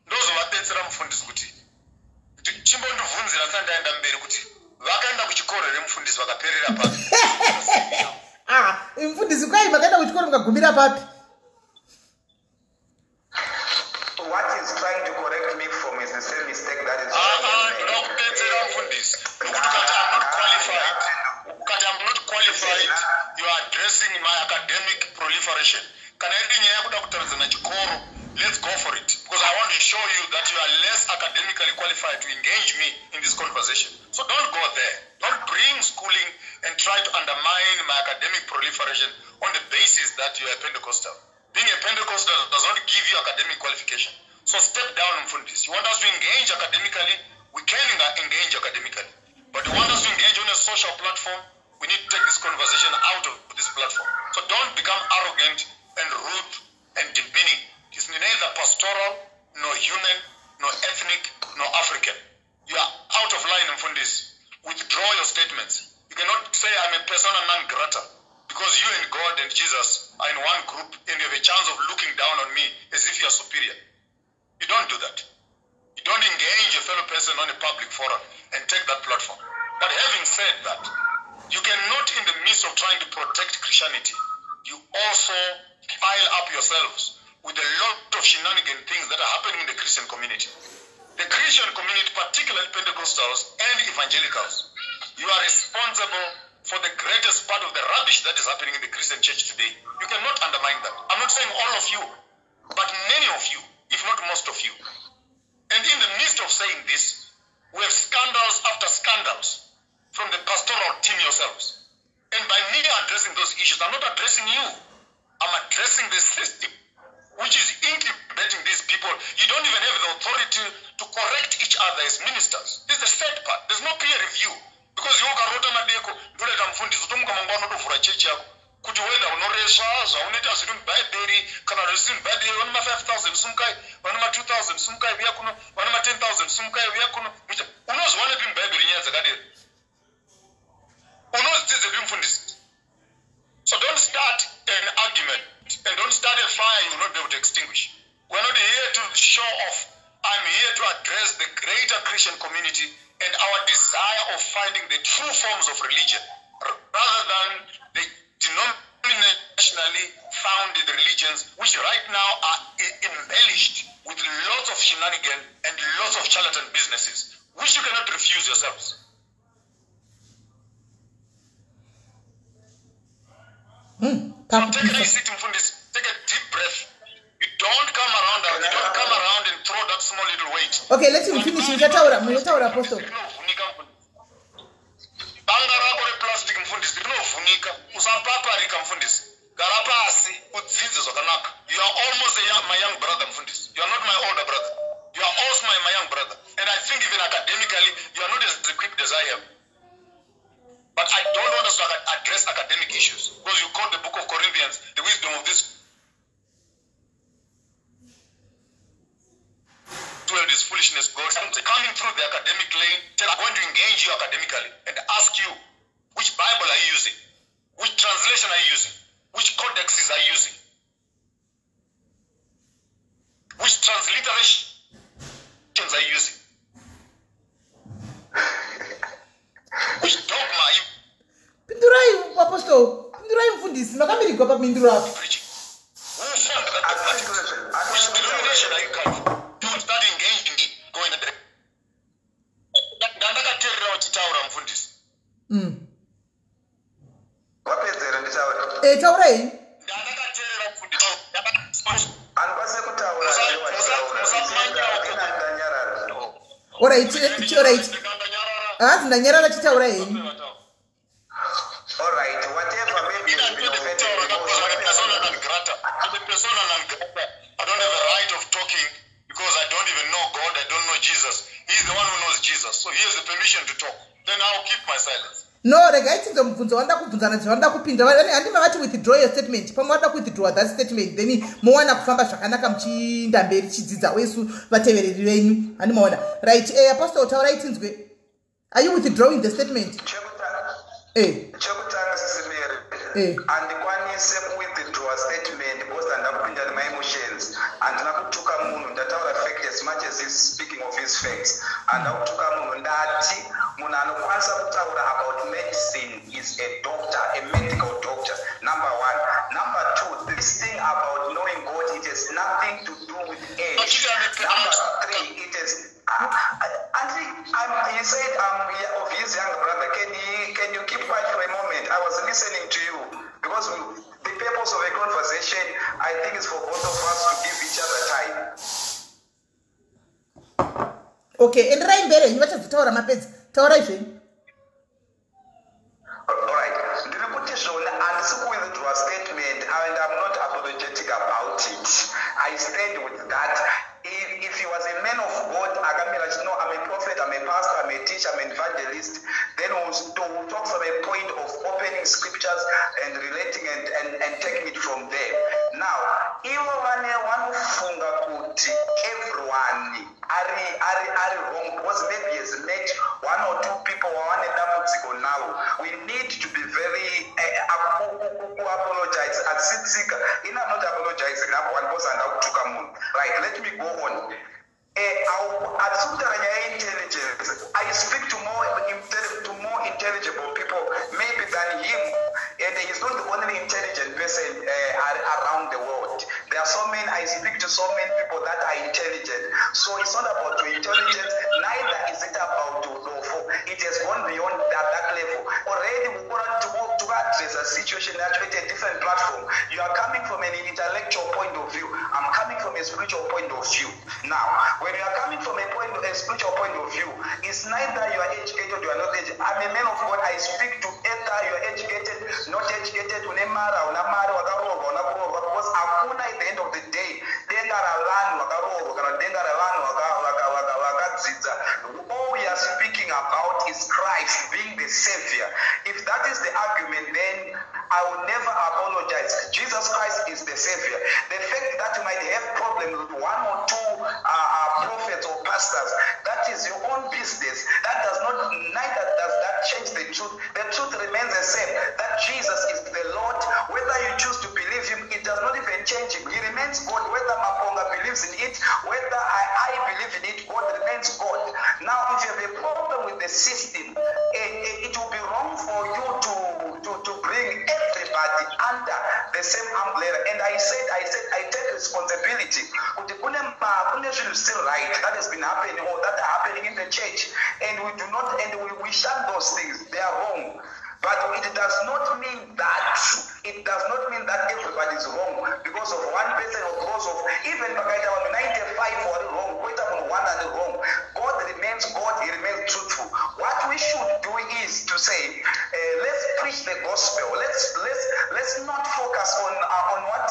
Ndozovabetsera mufundisi kuti chimbondibvunzira asati ndaenda mberi kuti vakaenda kuchikoro here mufundisi vakaperera papi? Mufundisi kwai makaenda kuchikoro mukagumira papi? What he's trying to correct me from is the same mistake that is ndinokubetsera mufundisi nokuti kati I'm not qualified. Kati I'm not qualified, you are addressing my academic proliferation. Kana iri nyaya yakuda kutaridza nachikoro, let's go for it. Because I want to show you that you are less academically qualified to engage me in this conversation. So don't go there. Don't bring schooling and try to undermine my academic proliferation on the basis that you are a Pentecostal. Being a Pentecostal does not give you academic qualification. So step down, Mfundis. You want us to engage academically? We can engage academically. But you want us to engage on a social platform? We need to take this conversation out of this platform. So don't become arrogant and rude and demeaning. It's neither pastoral, nor human, nor ethnic, nor African. You are out of line, Mfundis. Withdraw your statements. You cannot say I'm a persona non grata because you and God and Jesus are in one group and you have a chance of looking down on me as if you are superior. You don't do that. You don't engage a fellow person on a public forum and take that platform. But having said that, you cannot, in the midst of trying to protect Christianity, you also pile up yourselves with a lot of shenanigan things that are happening in the Christian community. The Christian community, particularly Pentecostals and evangelicals, you are responsible for the greatest part of the rubbish that is happening in the Christian church today. You cannot undermine that. I'm not saying all of you, but many of you, if not most of you. And in the midst of saying this, we have scandals after scandals from the pastoral team yourselves. And by me addressing those issues, I'm not addressing you. I'm addressing the system which is incubating these people. You don't even have the authority to correct each other as ministers. This is the sad part. There's no peer review. Because you ukarota madeko, ndoleta mfundisi utomuka mangwana ndovhura chechi yako. Kuti whether unoresva zvaunoita zviri mubhaibheri kana zvisiri mubhaibheri, vana ma5,000 sumukai, vana ma2,000 sumukai uya kuno, vana ma10,000 sumukai uya kuno. Unozviona pi mubhaibheri nyaya dzakadero? Unozidzidze pi mufundisi? So don't start an argument and don't start a fire you will not be able to extinguish. We're not here to show off. I'm here to address the greater Christian community and our desire of finding the true forms of religion rather than the denominationally founded religions which right now are embellished with lots of shenanigans and lots of charlatan businesses which you cannot refuse yourselves. Take a seat in front of this. Take a deep breath. You don't come around and throw that small little weight. Okay, let him finish. Mutaura apostle. Banga rako replastic mfundisi rinovunika. Usapaparika mfundisi. Gara pasi udzidze zvakanaka. You are almost my young brother mfundisi. You are not my older brother. You are also my young brother. And I think even academically you are not as equipped as I am. But I don't want us to address academic issues because you quote the book of Corinthians, the wisdom of this world is foolishness. God coming through the academic lane, I'm going to engage you academically and ask you, which Bible are you using? Which translation are you using? Which codexes are you using? Which transliterations are you using? Apostle, pindurai mfundisi, makamirigwa papindura apo. Which denomination are you coming from? Don't start engaging it. Go in the direction. Ndandakateerera uchitaura mufundisi. Wapedzera nditaura. Taurai. Ndandakateerera mufundisi. Anokwanisa kutaura Alright. Hazi ndanyarara chitaura henyu. Alright, whatever maybe you've been offended I don't have a right of talking because I don't even know God, I don't know Jesus. He's the one who knows Jesus. So he has the permission to talk. Then I'll keep my silence. No, regai tinzomubvunza wanda kubvunzana zvavanda kupinda. Handima vati withdraw your statement. Pamwe wanda withdraw that statement, then mowana kufamba zvakanaka muchiinda mberi chidzidza wesu vatevereri venyu. Handimaona. Right, Apostle taurai tinzwe. Are you withdrawing the statement? Chekutanga sisimere. Andikwanise withdraw statement because ndakupinda nema emotions. Andina kutuka munhu ndataura fact as much as he's speaking of his facts. Andakutuka munhu ndati munhu anokwanisa kutaura about medicine is a doctor, a medical doctor. Number one. Number two, this thing about knowing God, it has nothing to do with age. Number three, it is he said, of his younger brother, can you keep quiet for a moment? I was listening to you because the purpose of a conversation, I think, is for both of us to give each other time. Okay, and right there, you want to tell my pets, tell I think. Alright, the repetition and withdraw statement, and I'm not apologetic about it. I stand with that. If he was a man of God, I'm a prophet, I'm a pastor, I'm a teacher, I'm an evangelist, then we'll talk from a point of opening scriptures and relating and taking it from there. Now, everyone are wrong because maybe has met one or two people who are now. We need to be very apologize. I'm not apologizing. Right, let me go on. I speak to more intelligible people maybe than him, and he's not the only intelligent person around the world. There are so many, I speak to so many people that are intelligent. So it's not about your intelligence, neither is it about your lawful. It has gone beyond that level. Already we want to address a situation at a different platform. You are coming from an intellectual point of view. I'm coming from a spiritual point of view. Now, when you are coming from a spiritual point of view, it's neither you are educated or you are not educated. I'm a man of God. I speak to either you are educated, not educated, because akuna at the end of the day, all we are speaking about is Christ being the Savior. If that is the argument, then I will never apologize. Jesus Christ is the Savior. The fact that you might have problems with one or two prophets or pastors, that is your own business. Neither does that change the truth. The truth remains the same, that Jesus is the Lord. Whether you choose to believe him, it does not even change him. He remains God. Whether Maponga believes in it, whether I believe in it, God remains God. Now, if you have a problem with the system, it will be wrong for you to bring everybody under the same umbrella. And I said I take responsibility. Still right that has been happening or that are happening in the church, and we shun those things. They are wrong. But it does not mean that everybody is wrong because of one person or because of even 95 or wrong, one and wrong. God remains God, he remains truthful. What we should do is to say, let's preach the gospel. Let's not focus on what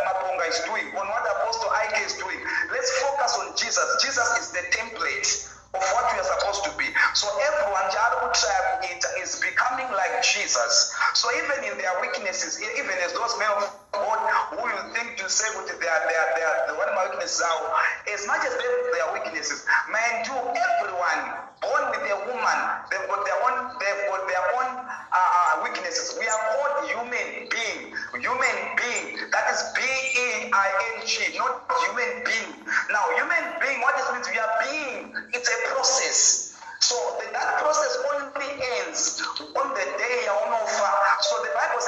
Maponga is doing, on what Apostle Ike is doing. Let's focus on Jesus. Jesus is the template of what we are supposed to be. So everyone is becoming like Jesus. So even in their weaknesses, even as those men of God who you think to say what they are one of my weaknesses are, as much as their weaknesses, man, do everyone born with a woman, they've got their own weaknesses. We are called human being. That is being, not human being. Now, human being, what this means, we are being. It's a process. So that process only ends on the day of offer. So the Bible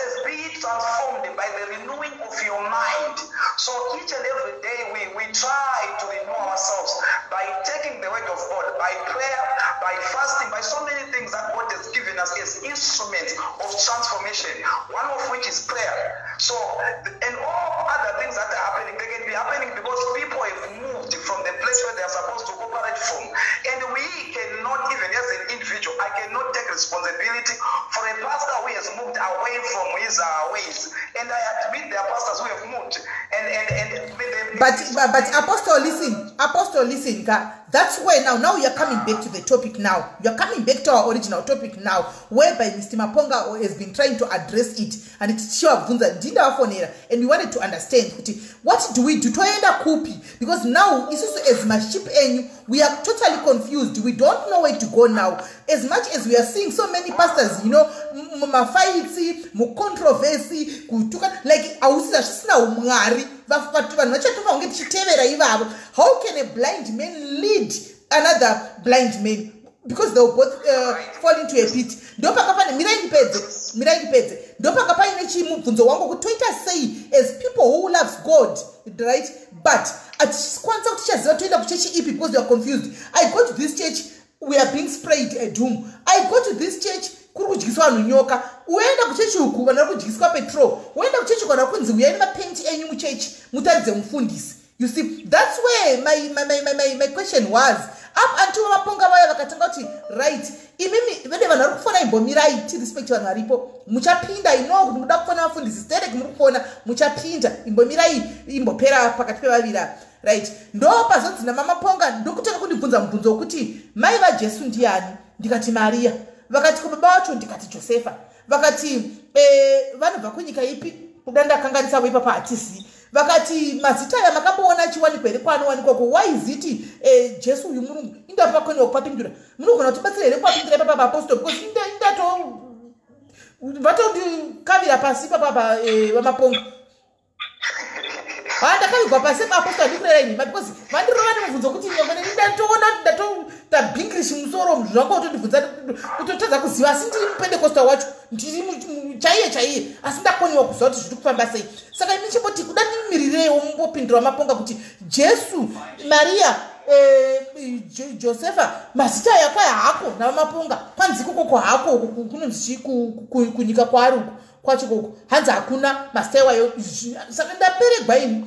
instruments of transformation, one of which is prayer. So, and all other things that are happening, they can be happening because people have moved from the place where they are supposed to operate from. And we cannot, even as an individual, I cannot take responsibility for a pastor who has moved away from his ways. And I admit there are pastors who have moved. But Apostle, listen, that's where now you're coming back to the topic now. You're coming back to our original topic now, whereby Mr. Maponga has been trying to address it, and it's sure and we wanted to understand what do we do to end up because now it's also as my ship and we are totally confused. We don't know where to go now. As much as we are seeing so many pastors, you know, fights, controversy, like how can a blind man lead another blind man? Because they will both fall into a pit. As people who love God, right? But at because they are confused. I go to this church, we are being sprayed a doom. I go to this church, uenda kuchechi uku vana kujikiswa petrol, uenda kuchechi kana kunzi uyai mapaint enyu muchechi mutaridze mufundisi. You see, that's where my question was. Up until Maponga vaya vakatanga kuti right, imimi vede vanhu vari kufona imbomirai tirespect vanhu varipo muchapinda ino kuti muda kufona vafundisi sterek muri kufona muchapinda imbomirai imbopera pakati pevavira right. Ndo pazonzi naMaponga ndokutanga kundibvunza mubvunzo wokuti mai vaJesu ndiani? Ndikati Maria. Vakati kubaba vacho ndikati Josefa. Vakati vanobva kunyika ipi? Kuda ndakanganisa ipapo hatisi. Vakati mazita yamakamboona achiwanikwa here kwaanowanikwa ko, why is it Jesu uyu Mulungu indapakoniwa kupapindura? Munogona kutibatsira here kupapindura ipapa paapostoli because indato vatondikavira pasi ipapa vaMaponga. Ndakavigwa pasi paapostoli ndikurera inhima because vandirova nemubvunzo kuti ndatoona ndatabhingirishi musoro munhu zvangu utondibvunza utotadza kuziva asi ndiri mupendekosta wacho ndiri chaiye asi ndakoniwa kuziva kuti zviri kufamba sei. Saka imi chimboti kuda ndimirirewo mumbopindura Maponga kuti Jesu, Maria, Josefa mazita yakwaya hako naMaponga panzi kokoko hako kunonzi kunyika kwari uku kwacho koko hanzi hakuna mazita iwayo. Saka ndaperegwa ini.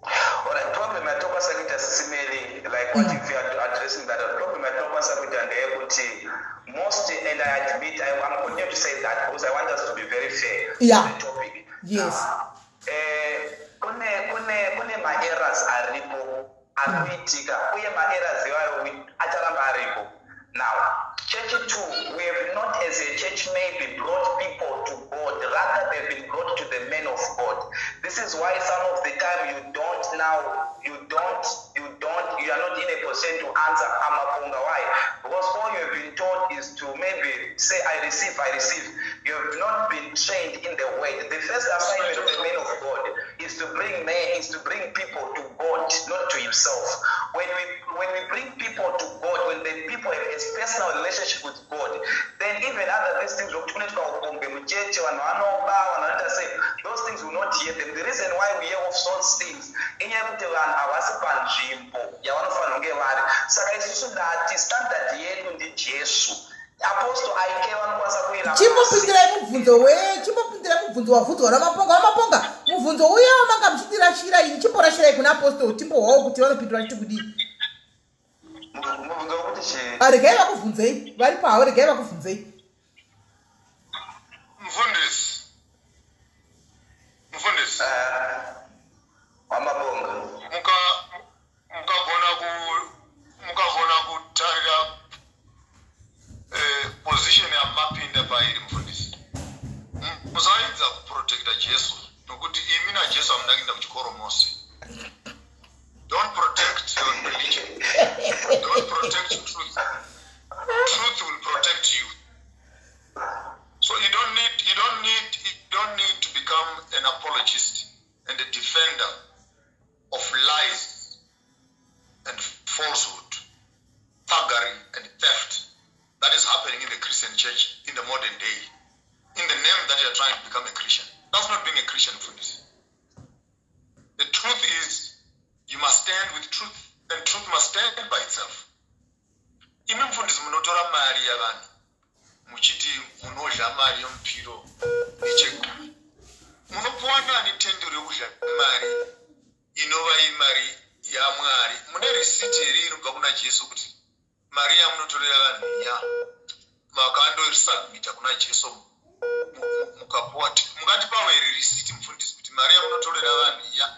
Alright, problem at Topa Sakita similarly, like what if you are addressing that problem at Topa Sakita and most, and I admit I'm continuing to say that because I want us to be very fair to the topic. Yes. Kune ma-errors aripo akuitika uye ma-errors iwayo acharamba aripo. Now, church too, we have not as a church maybe brought people to God, rather they've been brought to the men of God. This is why some of the time you are not in a position to answer Maponga. Why? Because all you have been taught is to maybe say, I receive. You have not been trained in the way. The first assignment of the men of God is to bring people to God, not to himself. When we bring people to God, when the people have a personal relationship with God, then even other things, those things will not hear them. The reason why we hear of those things, standard yetu ndi Jesu. Apostle aikewa nkwaza kuira. Chimbopindira mubvunzo wabvunzwa naMaponga. Mubvunzo uya wamanga muchidira shira ini chimborashira kuna apostle timbo hwawo kuti vanopindura chikudi. Mubvunzo wokuti chi? Regai vakubvunzei. Vari pawo regai vakubvunzei. Mufundisi. Maponga. Mukagona kutarira position ya mapinda pairi mufundisi. Musaidza kuprotecta Jesu nokuti imi naJesu amunakinda kuchikoro mose. Don't protect your religion. Don't protect truth. Truth will protect you. So you don't need to become an apologist and a defender of lies and falsehood, thuggery and theft that is happening in the Christian church in the modern day, in the name that you are trying to become a Christian. That's not being a Christian for this. The truth is, you must stand with truth, and truth must stand by itself. Imi mfundisi munotora mari yavanhu muchiti munozha mari yomupiro nechegumi. Munopuwa nani tendero yokuzha mari inova imari yaMwari? Mune risiti here inobva kuna Jesu kuti mari yamunotorera vanhu iya makandosubmita kuna Jesu mukapuwa? Mungatipawo here risiti mufundisi kuti mari yamunotorera vanhu iya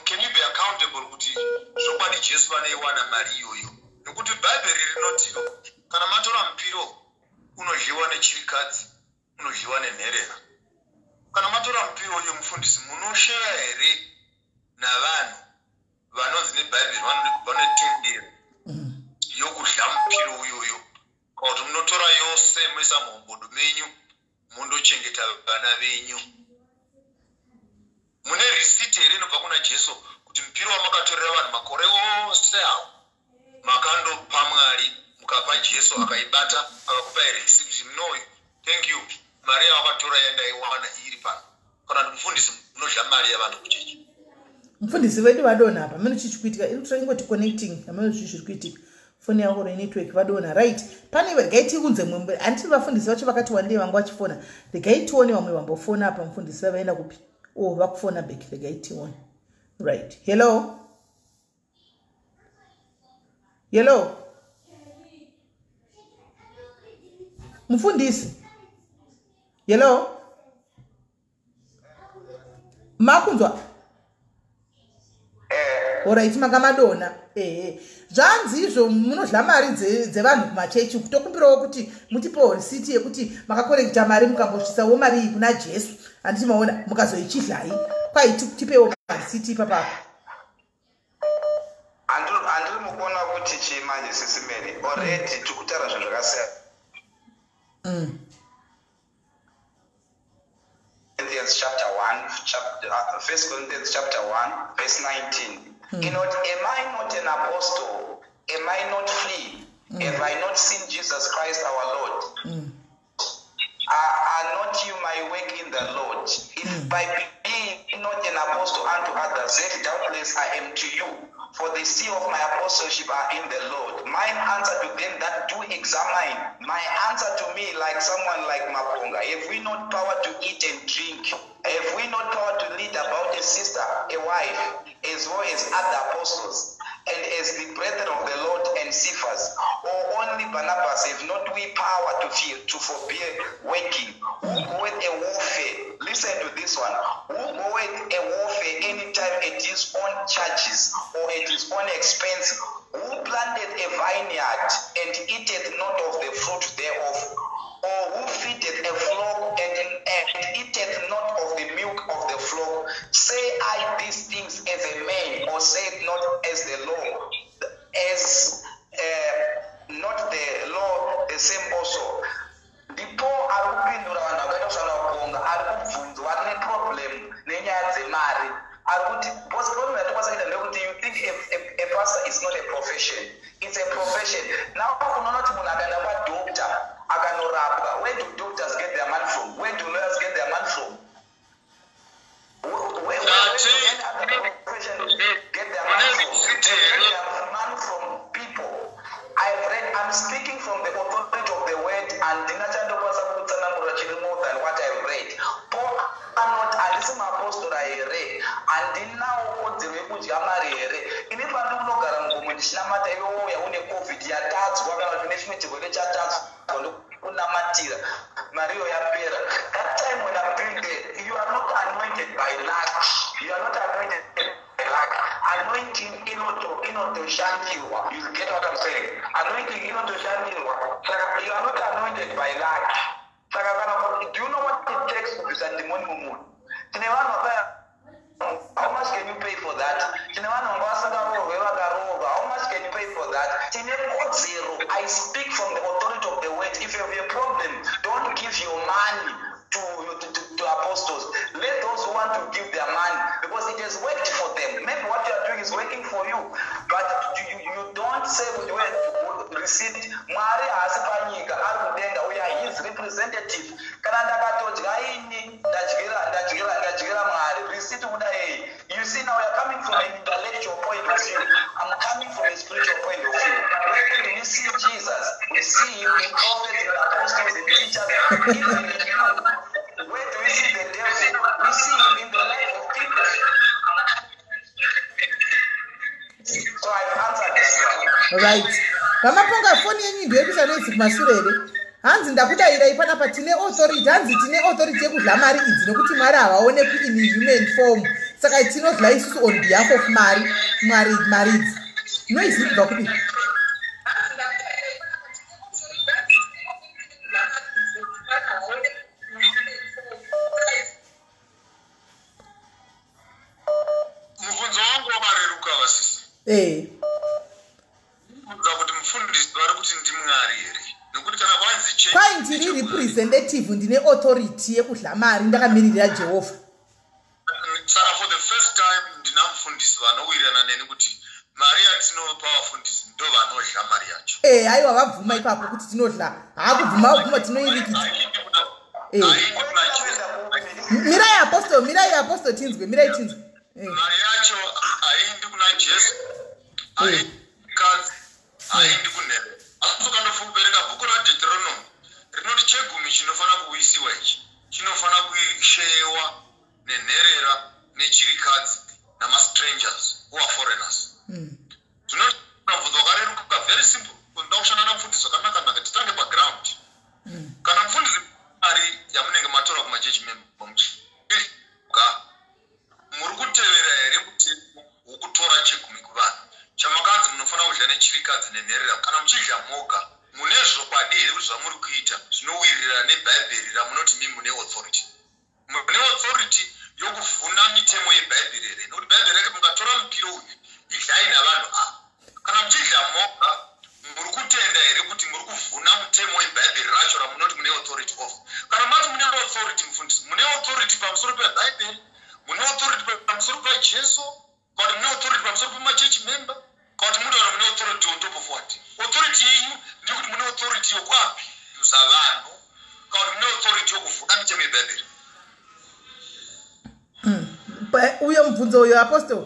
can you be accountable kuti zvokwadi Jesu vaneiwana mari iyoyo? Nekuti bhaibheri rinotiro kana matora mupiro unozhiwa nechirikadzi, unozhiwa nenherera. Kana matora mupiro uyo mufundisi, munosheya here navanhu vanonzi nebhaibheri vanotendera yokudya mupiro uyoyo, kana kuti munotora yose moisa mumabodo menyu mundochengeta vana venyu? Mune risiti here inobva kuna Jesu kuti mupiro wamakatorera vanhu makore ose awo makandopa Mwari, mukapa Jesu akaibata akakupa risiti no thank you, mari yawakatora yandaiwana iri pano? Kana mufundisi munozha mari yavanhu kuchechi? Mufundisi vedu vadona apa mene chichikuitika iri kutora ingoti connecting amene zviri kuitika foni yako network vadona right pane regai tiunze mwembe anditi vafundisi vacho vakati wandei vangu vachifona regai tione vamwe vambofona apa mufundisi vavaenda kupi vakufona back regai tione right. Hello mufundisi, hello makunzwa? Alright, makamadona zvanzi izvo munodya mari dzevanhu kumachechi kutokumbirawo kuti mutipewo risiti yekuti makakorekta mari mukambosvisawo mari iyi kuna Jesu handiti maona mukazoichidlai kwai tipewo risiti ipapapo. Handiri mukuona kuti chimanje sisimeri already tikutaura zvinhu zvakasiyana. Chapter 1, First Corinthians chapter 1, verse 19. You know, am I not an apostle? Am I not free? Have I not seen Jesus Christ our Lord? Are not you my work in the Lord? If by being not an apostle unto others, yet doubtless I am to you. For the seal of my apostleship are in the Lord. Mine answer to them that do examine. My answer to me, like someone like Maponga. Have we not power to eat and drink? Have we not power to lead about a sister, a wife, as well as other apostles, and as the brethren of the Lord and Cephas? Or only Barnabas? Have not we power to forbear working? Who goeth a warfare? Listen to this one. Who goeth a warfare anytime at his own charges or at his own expense? Who planted a vineyard and eateth not of the fruit thereof? Or who feedeth a flock and eateth not of the milk of the flock? Say I these things as a man, or say it not as the law? As not the law, the same also. Ndipo arikupindura vanhu vakaita zvanakuonga arikubvunzwa ane problem nenyaya dzemari. Arikuti boss problem yatokwasaita ndekuti you think a pastor is not a profession. It's a profession. Now unoona kuti munhu akaenda kwadoctor akanorapwa. Where do doctors get their money from? Where do lawyers get their money from? Where do any other profession get their money from? They get their money from people. I'm speaking from the authority of the word, and more than what I've read. Paul not alisema apostle here, and now the kudya mari here. Ini pandu kunogara mugomwe ndichinamata iwe yaune covid yatadzwa kana kuti nechimwe chatadzwa kunamatira mariyo yapera. That time when I'm doing that, you are not anointed by luck. You are not anointed by luck. Anointing inotoshandilwa. You get what I'm saying? Anointing inotoshandilwa. You are not anointed by luck. Do you know what it takes to be a demonic? How much can you pay for that? How much can you pay for that? I speak from the authority of the word. If you have a problem, don't give your money to apostles. Let those who want to give their money, because it has worked for them. Maybe what you are doing is working for you, but you don't say with your receipt. Mari asipanyika arikudenga we are his representative. Kana ndakatodya ini ndajira Mwari receipt kudai. You see, now we are coming from an intellectual point of view. I'm coming from a spiritual point of view. Where do we see Jesus? We see him in prophets and apostles Even where do we see the devil? We see him in the life of people. So I've answered this one. Right. Vamaponga foni yenyu ndoyekuisa noizi kumashure here. Hanzi ndakudayirai panapa tine authority, hanzi tine authority yekudla mari idzi nokuti Mwari havaonekwi in human form. Saka tinodla isusu on behalf of mari idzi. Noizi kubva kudi. Mubvunzo wangu wakareruka vasisi. Kuti mufundisi vari kuti ndimwari here. Nokuti kana kwanzi kwai ndiri representative ndine authority yekudla mari ndakamirira Jehovha. Saka for the first time ndina mufundisi vanowirirana neni kuti mari yatinopa vafundisi ndo vanodla mari yacho. Haiwa vabvuma ipapo kuti tinodla. Haakubvuma tinoirikidza. Mirai apostle tinzwe, mirai tinzwe. Mari yacho haindi kuna Jesu. Haindi kunheve. Asi ukandofubereka bhuku raDeuteronomy rinoti chegumi chinofana kuisiwa ichi chinofana kuishewa nenherera nechirikadzi namastrangers who are foreigners. Zvinobvunzo wakareruka very simple. Ndoda kushanda namufundisi wakanaka titange paground. Kana mufundisi mari yamunenge matora kumachechi member muri kutevera here kuti ukutora chegumi kuvanhu chamakanzi munofana kudya nechirikadzi nenherera kana muchidya moga mune zvokwadi here kuti zvamuri kuita zvinowirirana nebhaibheri ramunoti mimi mune authority. Mune authority yokuvhuna mitemo yebhaibheri here nokuti bhaibheri rake mukatora mukiro uyu idyai navanhu ava. Kana muchidya moga muri kutenda here kuti muri kuvhuna mutemo webhaibheri racho ramunoti mune authority of. Kana mati mune authority mufundisi mune authority pamusoro pebhaibheri, mune authority pamusoro paJesu, kana mune authority pamusoro pemachechi member, kana mune authority on top of what? Authority yenyu ndikuti mune authority yokwabyuza vanhu kana mune authority yokuvhuna mitemo yebhaibheri. Uyo mubvunzo uyo apostle.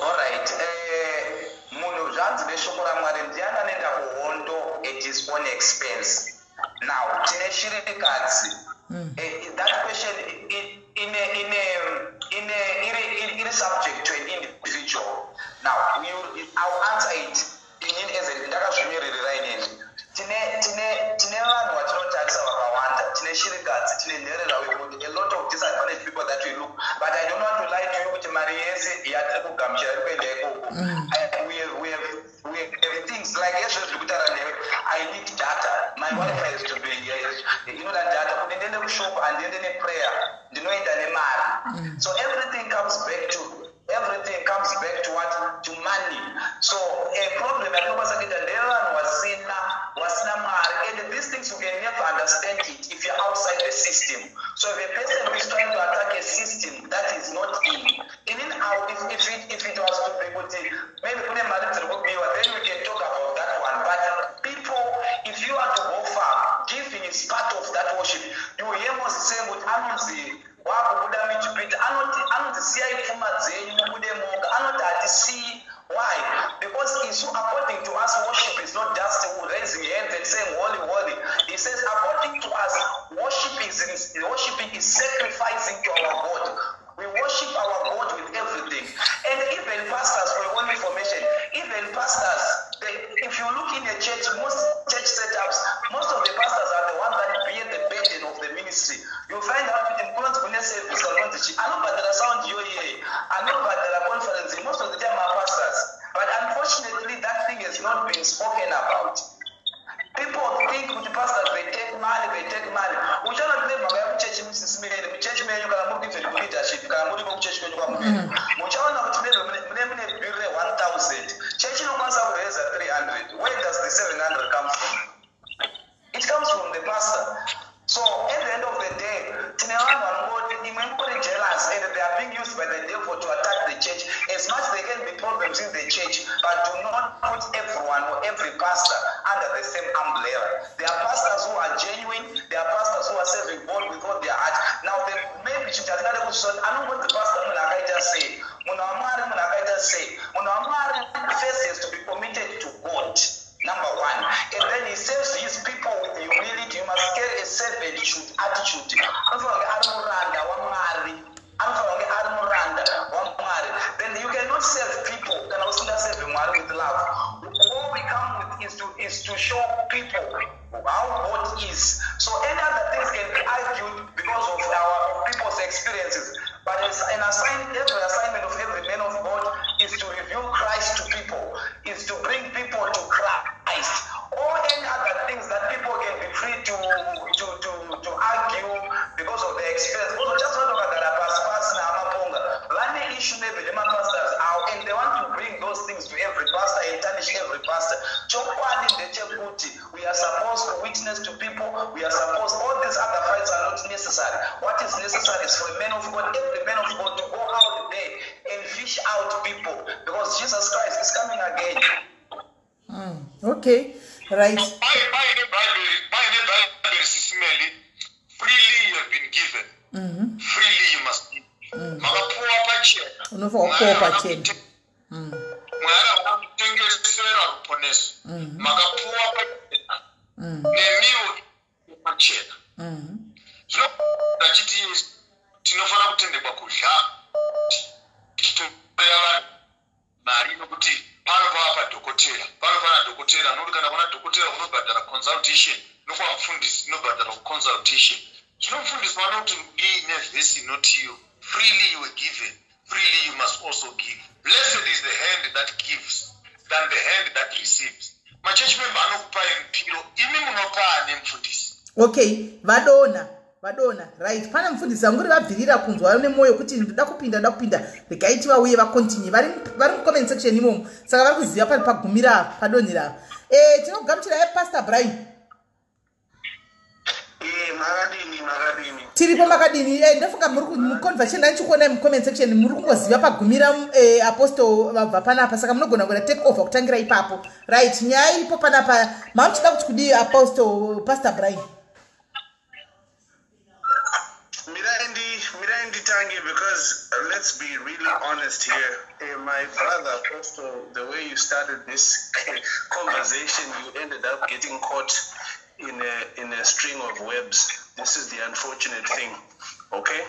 Alright. Munhu zvanzi neshoko raMwari ndiani anoenda kuhondo at his own expense. Now tine shirikadzi. That question in a subject to an individual. Now I'll answer it in as a ndakazvimirira inini. Tine vanhu vatinotarisa vakawanda, tine shirikadzi, tine nherera wemuti, a lot of disadvantaged people that we look. But I don't want to lie to you kuti mari yese yatiri kugamuchira iri kuenda ikoko. We have things like ezvo zviri kutaura newe. I need data. My wife has to be inoda data kuti ndiende kushop handiende neprayer, ndinoenda nemari. So everything comes back to what? To money. So a problem yatinokwanisa kuita ndevanhu wasina mari, and these things you can never understand it if you're outside the system. So if a person who is trying to attack a system that is not in out, if it was to be good, maybe kune mari dziri kubiwa, then we can talk about that one. But people, if you are to go far, giving is part of that worship. You hear Moses saying with anonzi wakubuda michipita anoti siyai pfuma dzenyu mubude moga, anoti hatisi. Why? Because according to us, worship is not just raising hands and saying holy, holy. He says according to us, worshiping is sacrificing to our God. We worship our God with everything. And even pastors, for your own information, even pastors, if you look in a church, most church setups, most of the pastors are the ones that bear the burden of the ministry. You find out in service, I know about the sound you hear, I know about the conference, most of the time are pastors. But unfortunately, that thing has not been spoken about. People think with the pastors, they take money. We cannot live by church menu, leadership, church menu, 1,000. Church no wants to raise 300. Where does the 700 come from? It comes from the pastor. So at the end of the day, jealous and they are being used by the devil to attack the church. As much as there can be problems in the church, but do not put everyone or every pastor under the same umbrella. There are pastors who are genuine, there are pastors who are serving God with all their heart. Now maybe I don't want the pastor just say. First has to be committed to God. Number one. And then he saves his people with humility. attitude. Then you cannot serve people with love. All we come with is to show people how God is. So any other things can be argued because of people's experiences. But every assignment of every man of God is to reveal Christ to people, is to bring people to Christ. Or any other things that people can be free to argue because of their experience. Also, just want to look at the issue maybe the pastors are, and they want to bring those things to every pastor and tarnish every pastor. We are supposed to witness to people. We are supposed, all these other fights are not necessary. What is necessary is for a man of God, every man of God, to go out there and fish out people, because Jesus Christ is coming again. Okay, right. Freely you have been given. Freely you must give. Freely you were given, freely you must also give. Blessed is the hand that gives than the hand that receives. Okay, vadona, right. Pana mfundisi anguri vabvirira kunzwa ane moyo kuti ndoda kupinda rekaiti vauye vakontinue vari comment section imomo, saka vari kuziva pari pagumira padonhera. Tinogamuchira Pastor Brian. Tiripo makadini ndofunga muri conversation ndichikuona mu-comment section muri kungoziva pagumira apostle vabva panapa, saka munogona kuenda take over kutangira ipapo, right. Nyaya iripo panapa mamuchida kuti kudii apostle Pastor Brian? Mirandi Tangi, because let's be really honest here. My brother Apostle, the way you started this conversation, you ended up getting caught in a string of webs. This is the unfortunate thing. Okay?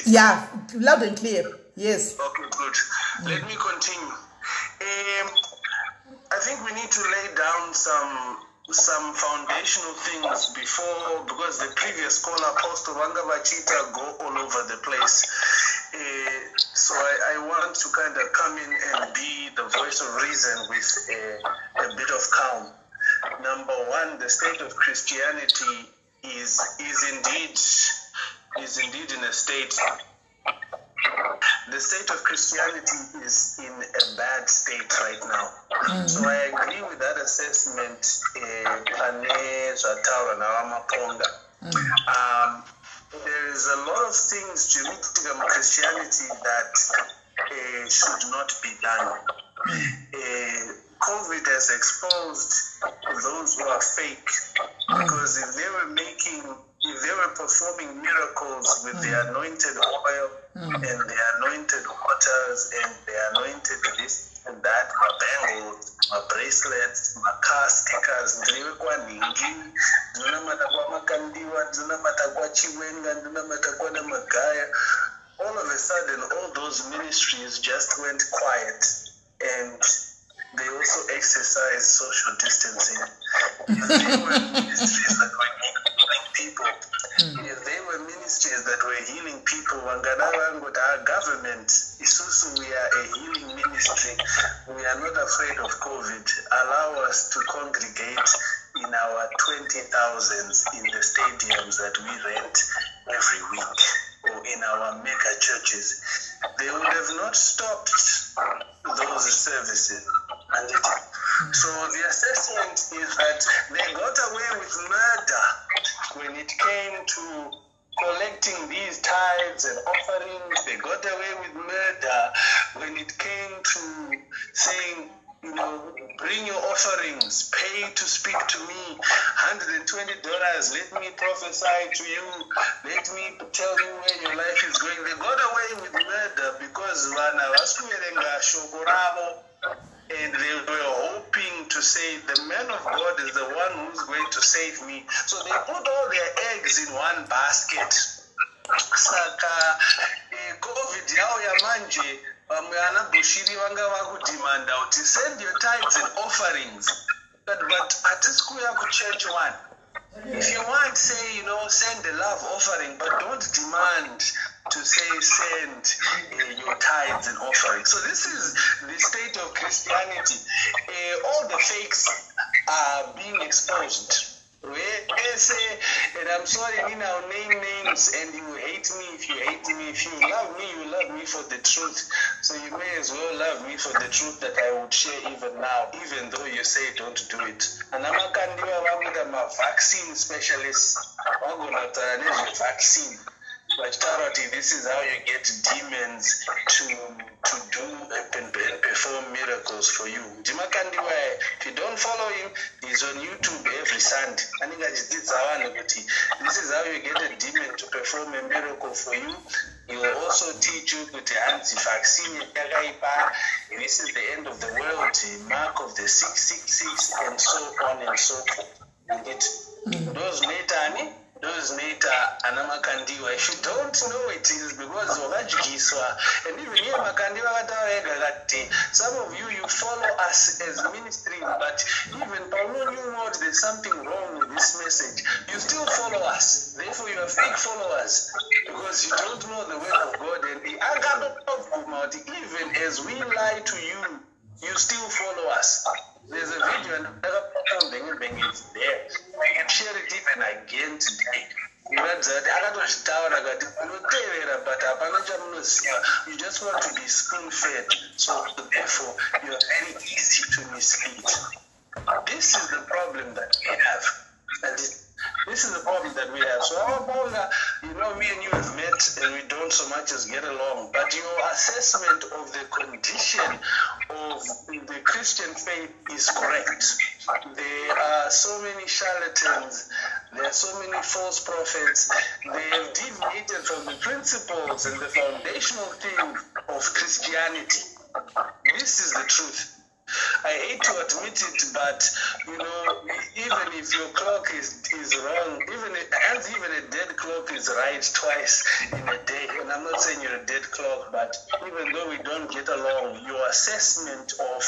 Yeah, loud and clear. Yes. Okay, good. Let me continue. I think we need to lay down some foundational things before, because the previous caller, Apostle Wangavachita, go all over the place. So I want to kind of come in and be the voice of reason with a bit of calm. Number one, the state of Christianity is indeed in a state. The state of Christianity is in a bad state right now. So I agree with that assessment. There is a lot of things to Christianity that should not be done. COVID has exposed those who are fake, because if they were performing miracles with the anointed oil and the anointed waters and the anointed this and that, my bangles, my bracelets, my car stickers, all of a sudden all those ministries just went quiet, and they also exercise social distancing. If they were ministries that were healing people, our government, Isusu, we are a healing ministry. We are not afraid of COVID. Allow us to congregate in our 20,000s in the stadiums that we rent every week, or in our mega churches. They would have not stopped those services. So the assessment is that they got away with murder when it came to collecting these tithes and offerings. They got away with murder when it came to saying, bring your offerings, pay to speak to me, $120, let me prophesy to you, let me tell you where your life is going. They got away with murder because and they were hoping to to say the man of God is the one who's going to save me. So they put all their eggs in one basket. Saka COVID yauya manje vamwe ana Bushiri vanga vakudimanda kuti send your tithes and offerings, but hatisi kuuya kuchurch one. If you want, say, send a love offering, but don't demand to say send your tithes and offerings. So this is the state of Christianity. All the fakes are being exposed. And I'm sorry, I'll name names and you hate me if you hate me. If you love me, you love me for the truth. So you may as well love me for the truth that I would share even now, even though you say don't do it. And I'm a vaccine specialist. I'm going to vaccine. But Tarot, this is how you get demons to do and perform miracles for you. Jimakandiwa, if you don't follow him, he's on YouTube every Sunday. This is how you get a demon to perform a miracle for you. He will also teach you with the anti-vaccine. This is the end of the world, the mark of the 666, and so on and so forth. Those later anamakandiwa. If you don't know it, is because wakajikiswa. And even here makandiwa katawega. Some of you follow us as ministry, but even Paulo knew what there's something wrong with this message. You still follow us. Therefore you are fake followers because you don't know the word of God. And even as we lie to you, you still follow us. There's a video and it's there. We can share it even again today. You just want to be spoon-fed, so therefore you're very easy to mislead. This is the problem that we have. This is the problem that we have. So our Bonga, me and you have met and we don't so much as get along. But your assessment of the condition of the Christian faith is correct. There are so many charlatans. There are so many false prophets. They have deviated from the principles and the foundational thing of Christianity. This is the truth. I hate to admit it, but even if your clock is wrong, even a dead clock is right twice in a day. And I'm not saying you're a dead clock, but even though we don't get along, your assessment of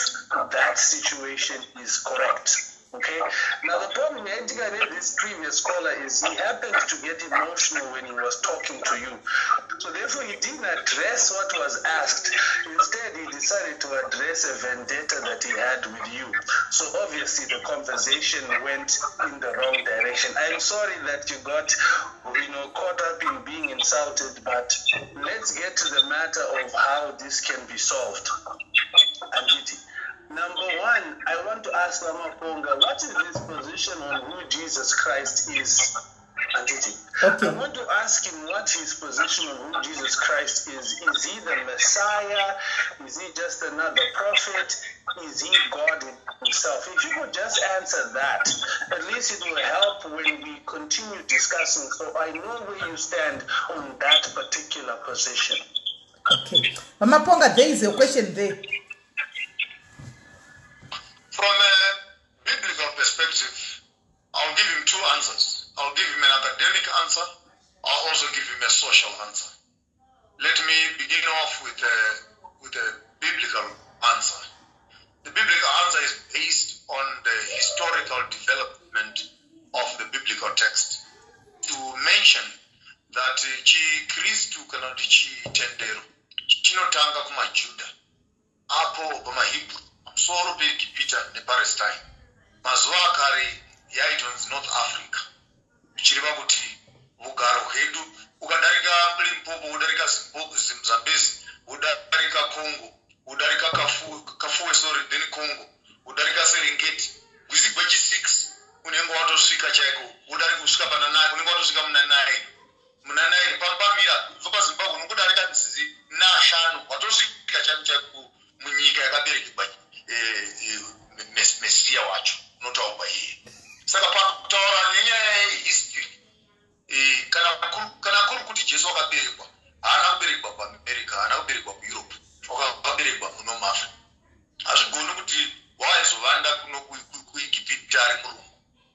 that situation is correct. Okay. Now the problem with this previous caller is he happened to get emotional when he was talking to you. So therefore he didn't address what was asked. Instead he decided to address a vendetta that he had with you. So obviously the conversation went in the wrong direction. I'm sorry that you got caught up in being insulted, but let's get to the matter of how this can be solved. Anditi. Number one, I want to ask Ramaponga, what is his position on who Jesus Christ is? Okay. I want to ask him what his position on who Jesus Christ is. Is he the Messiah? Is he just another prophet? Is he God himself? If you could just answer that, at least it will help when we continue discussing. So I know where you stand on that particular position. Okay. Ramaponga, there is a question there. From a biblical perspective, I'll give him two answers. I'll give him an academic answer. I'll also give him a social answer. Let me begin off with a biblical answer. The biblical answer is based on the historical development of the biblical text. To mention that Kristu kana chitendero chinotanga kuma Juda apo kuma Hebrew soro peikipita nePalestine mazuva akare yaitonzi North Africa ichireva kuti ugaro hwedu ukadarika Limpopo, udarika Zambezi, udarika Congo, udarika Kafue, then Congo, udarika Serengeti, kwizigwechi 6 unenge watosvika chaiko, udarika kusvika pananayi, unenge watosvika munanayi pambamira kubva Zimbabwe nokudarika nzizi nashanu watosvika chaiko munyika yakaberekwa Messiah wacho unotaurwa iye. Saka pakutaura nenyaya yehistory kana kuri kuti Jesu akaberekwa, haana kuberekwa kuAmerica, haana kuberekwa kuEurope, wakaberekwa muno muAfrica. Hazvigoni kuti waizovanda kuno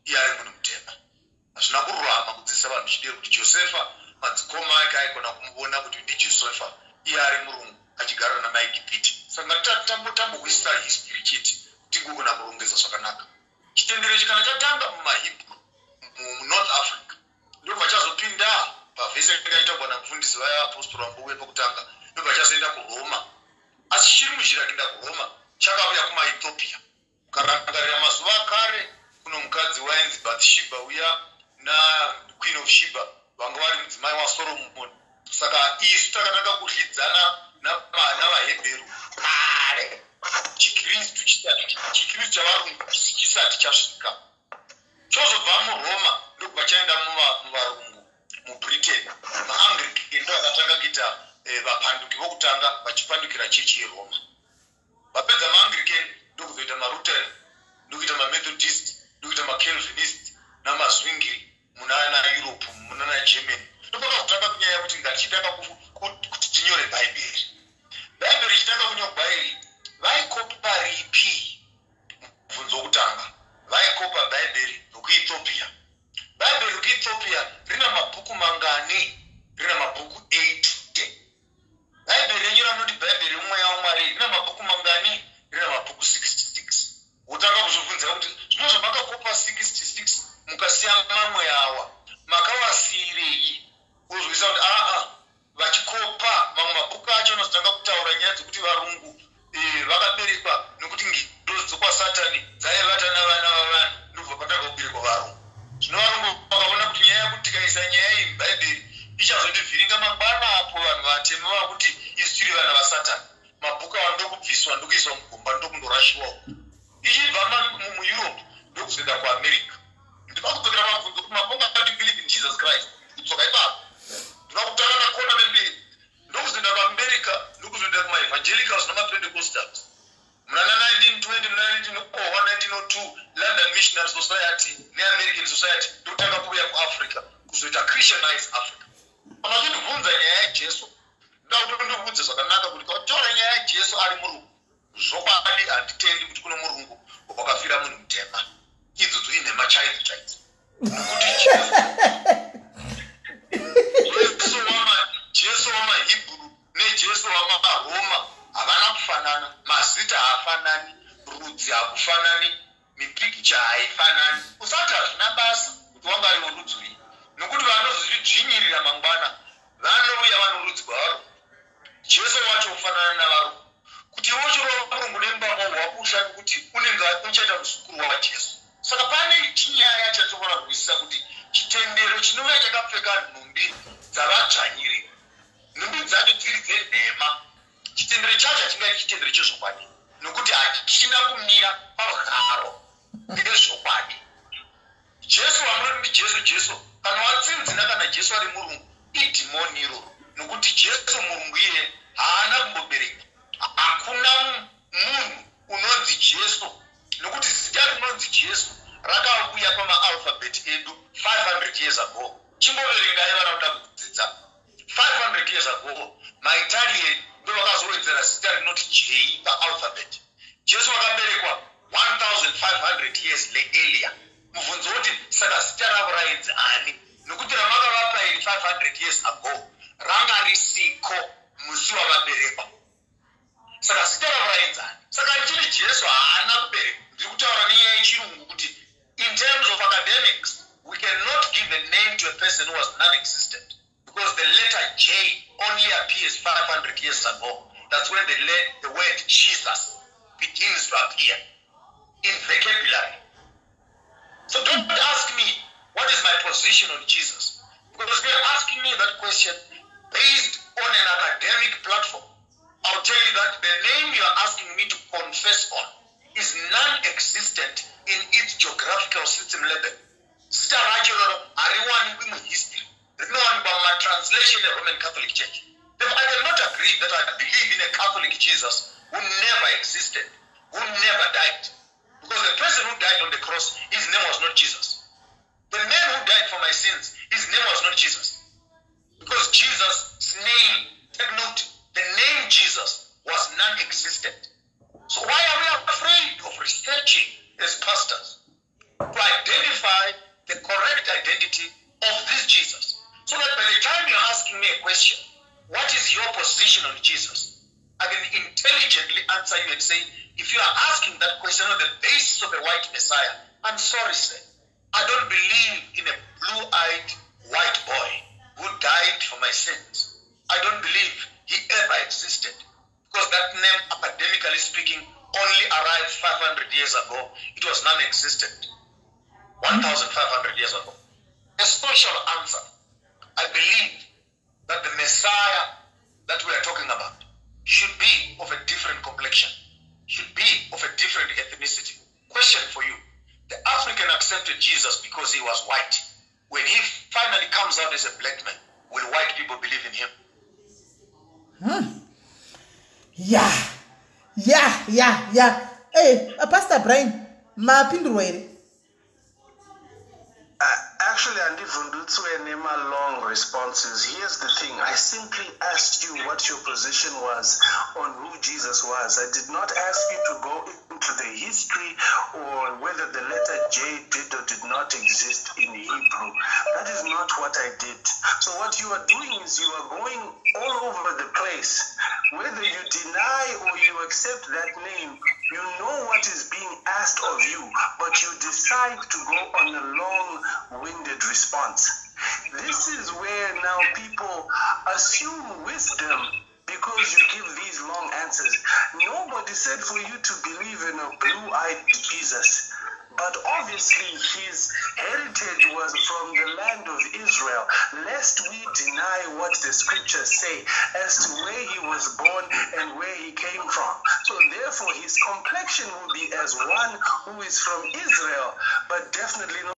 iye ari munhu mutema. Hazvina kururama kudzidzisa vanhu chidero kuti Josefa madzikoma ake aikona kumuona kuti ndiJosefa iye ari murungu achigara namaIgipiti. Saka tambokuisa history chiti tigogona kurongedza zvakanaka. Chitendero chikana chatanga mumaHebrew muNorth Africa ndobva chazopinda pavhese yakaitwa namufundisi vaapostoro vambouya pekutanga ndobva chazoenda kuRoma. Asi chiri muzhira kuenda kuRoma chakauya kumaEthiopia. Ukarangarira mazuva akare kuno mukadzi wainzi Bathsheba uya naQueen of Sheba vanga vari mudzimai waSolomon. Saka isu takananga kudyidzana navaHebheru kare chikristu chavarungu chisati chasvika. Chozobva muRoma ndobva chaenda muvarungu muBritain. MaAnglican ndo akatanga kuita vapanduki vokutanga vachipandukira chechi yeRoma. Vapedza maAnglican ndokuzoita maLutheran, ndokuita maMethodist, ndokuita maCalvinist namazwingiri munana Europe munana Germany. Ndopakazotanga kunyaya kuti ngatichitanga kuti tinyore Bhaibheri. Bhaibheri ichitanga kunyorwa iri vaikopa ripi mubvunzo wokutanga? Vaikopa Bhaibheri rokuEthiopia. Bhaibheri rokuEthiopia rina mabhuku mangani? Rina mabhuku 80. Bhaibheri renyu ramunoti Bhaibheri remweya waMwari rina mabhuku mangani? Rina mabhuku 66. Wotanga kuzvibvunza kuti zvino zvamakakopa 66 mukasiya mamwe awa makavasiyirei? Uzoisa kuti vachikopa mamwe mabhuku acho anozotanga kutaura nyaya dzekuti varungu vakaberekwa nokuti ngido dzokwasatani dzaivata navana vavanhu ndobva patanga kuberekwa varungu. Zvino varungu vakaona kuti nyaya yekuti tikaisa nyaya iyi muBhaibheri ichazondivhiringa mangwana apo vanhu vatema vakuti isu tiri vana vasatani. Mabhuku ava ndokubviswa ndokuiswa mugomba ndokundorashiwa uku. Ichibva muEurope ndokuzoenda kuAmerica. Ndinoda kudzokera pamubvunzo kuti mabonga akati believe in Jesus Christ. Kudzoka ipapo ndinoda kutanga nakona mberi ndokuzoenda kuAmerica ndokuzoenda kumaEvangelicals namaPentecostals. Muna 1920 muna 1902 London Missionary Society neAmerican Society ndokutanga kuuya kuAfrica kuzoita Christianize Africa. Kana chindibvunza nyaya yaJesu ndoda kuti ndibvunze zvakanaka kuti taura nyaya yaJesu ari murungu zvokwadi handitendi kuti kuno murungu wakafira munhu mutema. Idzodzo inhema chaidzo chaidzo nokuti Jesu wamaHebrew neJesu wamaRoma havana kufanana. Mazita haafanani, rudzi hakufanani, mipikicha haifanani. Usati hazvina basa kuti wanga ari worudzi rwii, nokuti vanozvidzvinyirira mangwana vanouya vano rudzi rwavo. Jesu wacho kufanana navaro kuti wochirova murungu nembamo hwakusha nokuti unenge uchaita muzukuru waJesu. Saka pane chinyaya chatinofanira kunzwisisa kuti chitendero chinouya chakapfeka nhumbi dzavadzvanyirira, nhumbi dzacho dziri dzenhema. Chitendero chacho hachingaiti chitendero chezvokwadi nokuti hachina kumira parugaro nezvokwadi. Jesu wamunoti Jesu kana watsinzina kana Jesu ari murungu idhimoni iroro, nokuti Jesu murungu iye haana kumboberekwa. Hakuna munhu unonzi Jesu, nokuti zita rinonzi Jesu rakauya pamaalphabeti edu 500 years ago. Chimboverengai vana kuda kudzidza 500 years ago maItalian ndo vakazowedzera zita rinoti J paalphabeti. Jesu vakaberekwa 1500 years earlier. Mubvunzo kuti saka zita ravo rainzi ani? Nokuti ramakavapa iri 500 years ago ranga risiko musi wavaberekwa. Saka zita ravo rainzi ani? Saka ndichiti Jesu haana kuberekwa. Ndiri kutaura nenyaya yechirungu kuti in terms of academics we cannot give a name to a person who was non-existent, because the letter J only appears 500 years ago. That's when the word Jesus begins to appear in vocabulary. So don't ask me what is my position on Jesus, because they're asking me that question based on an academic platform. I'll tell you that the name you're asking me to confess on is non-existent in its geographical system level. Zita racho hariwanikwi muhistory, rinowanikwa mumatranslation eRoman Catholic Church. Therefore, I will not agree that I believe in a Catholic Jesus who never existed, who never died. Because the person who died on the cross, his name was not Jesus. The man who died for my sins, his name was not Jesus. Because Jesus' name, take note, the name Jesus was non-existent. So why are we afraid of researching as pastors? to identify the correct identity of this Jesus. So that by the time you're asking me a question, what is your position on Jesus? I can intelligently answer you and say, if you are asking that question on the basis of a white Messiah, I'm sorry, sir. I don't believe in a blue-eyed white boy who died for my sins. I don't believe he ever existed. Because that name, academically speaking, only arrived 500 years ago. It was non-existent. 1,500 years ago. A social answer. I believe that the Messiah that we are talking about should be of a different complexion, should be of a different ethnicity. Question for you. The African accepted Jesus because he was white. When he finally comes out as a black man, will white people believe in him? Yeah. Hey, Pastor Brian, mapindurwa. Actually, Andivundutsu and Nema long responses. Here's the thing. I simply asked you what your position was on who Jesus was. I did not ask you to go into the history or whether the letter J did or did not exist in Hebrew. That is not what I did. So what you are doing is you are going all over the place. Whether you deny or you accept that name, you know what is being asked of you, but you decide to go on a long-winded response. This is where now people assume wisdom because you give these long answers. Nobody said for you to believe in a blue-eyed Jesus. But obviously his heritage was from the land of Israel, lest we deny what the scriptures say as to where he was born and where he came from. So therefore his complexion will be as one who is from Israel, but definitely not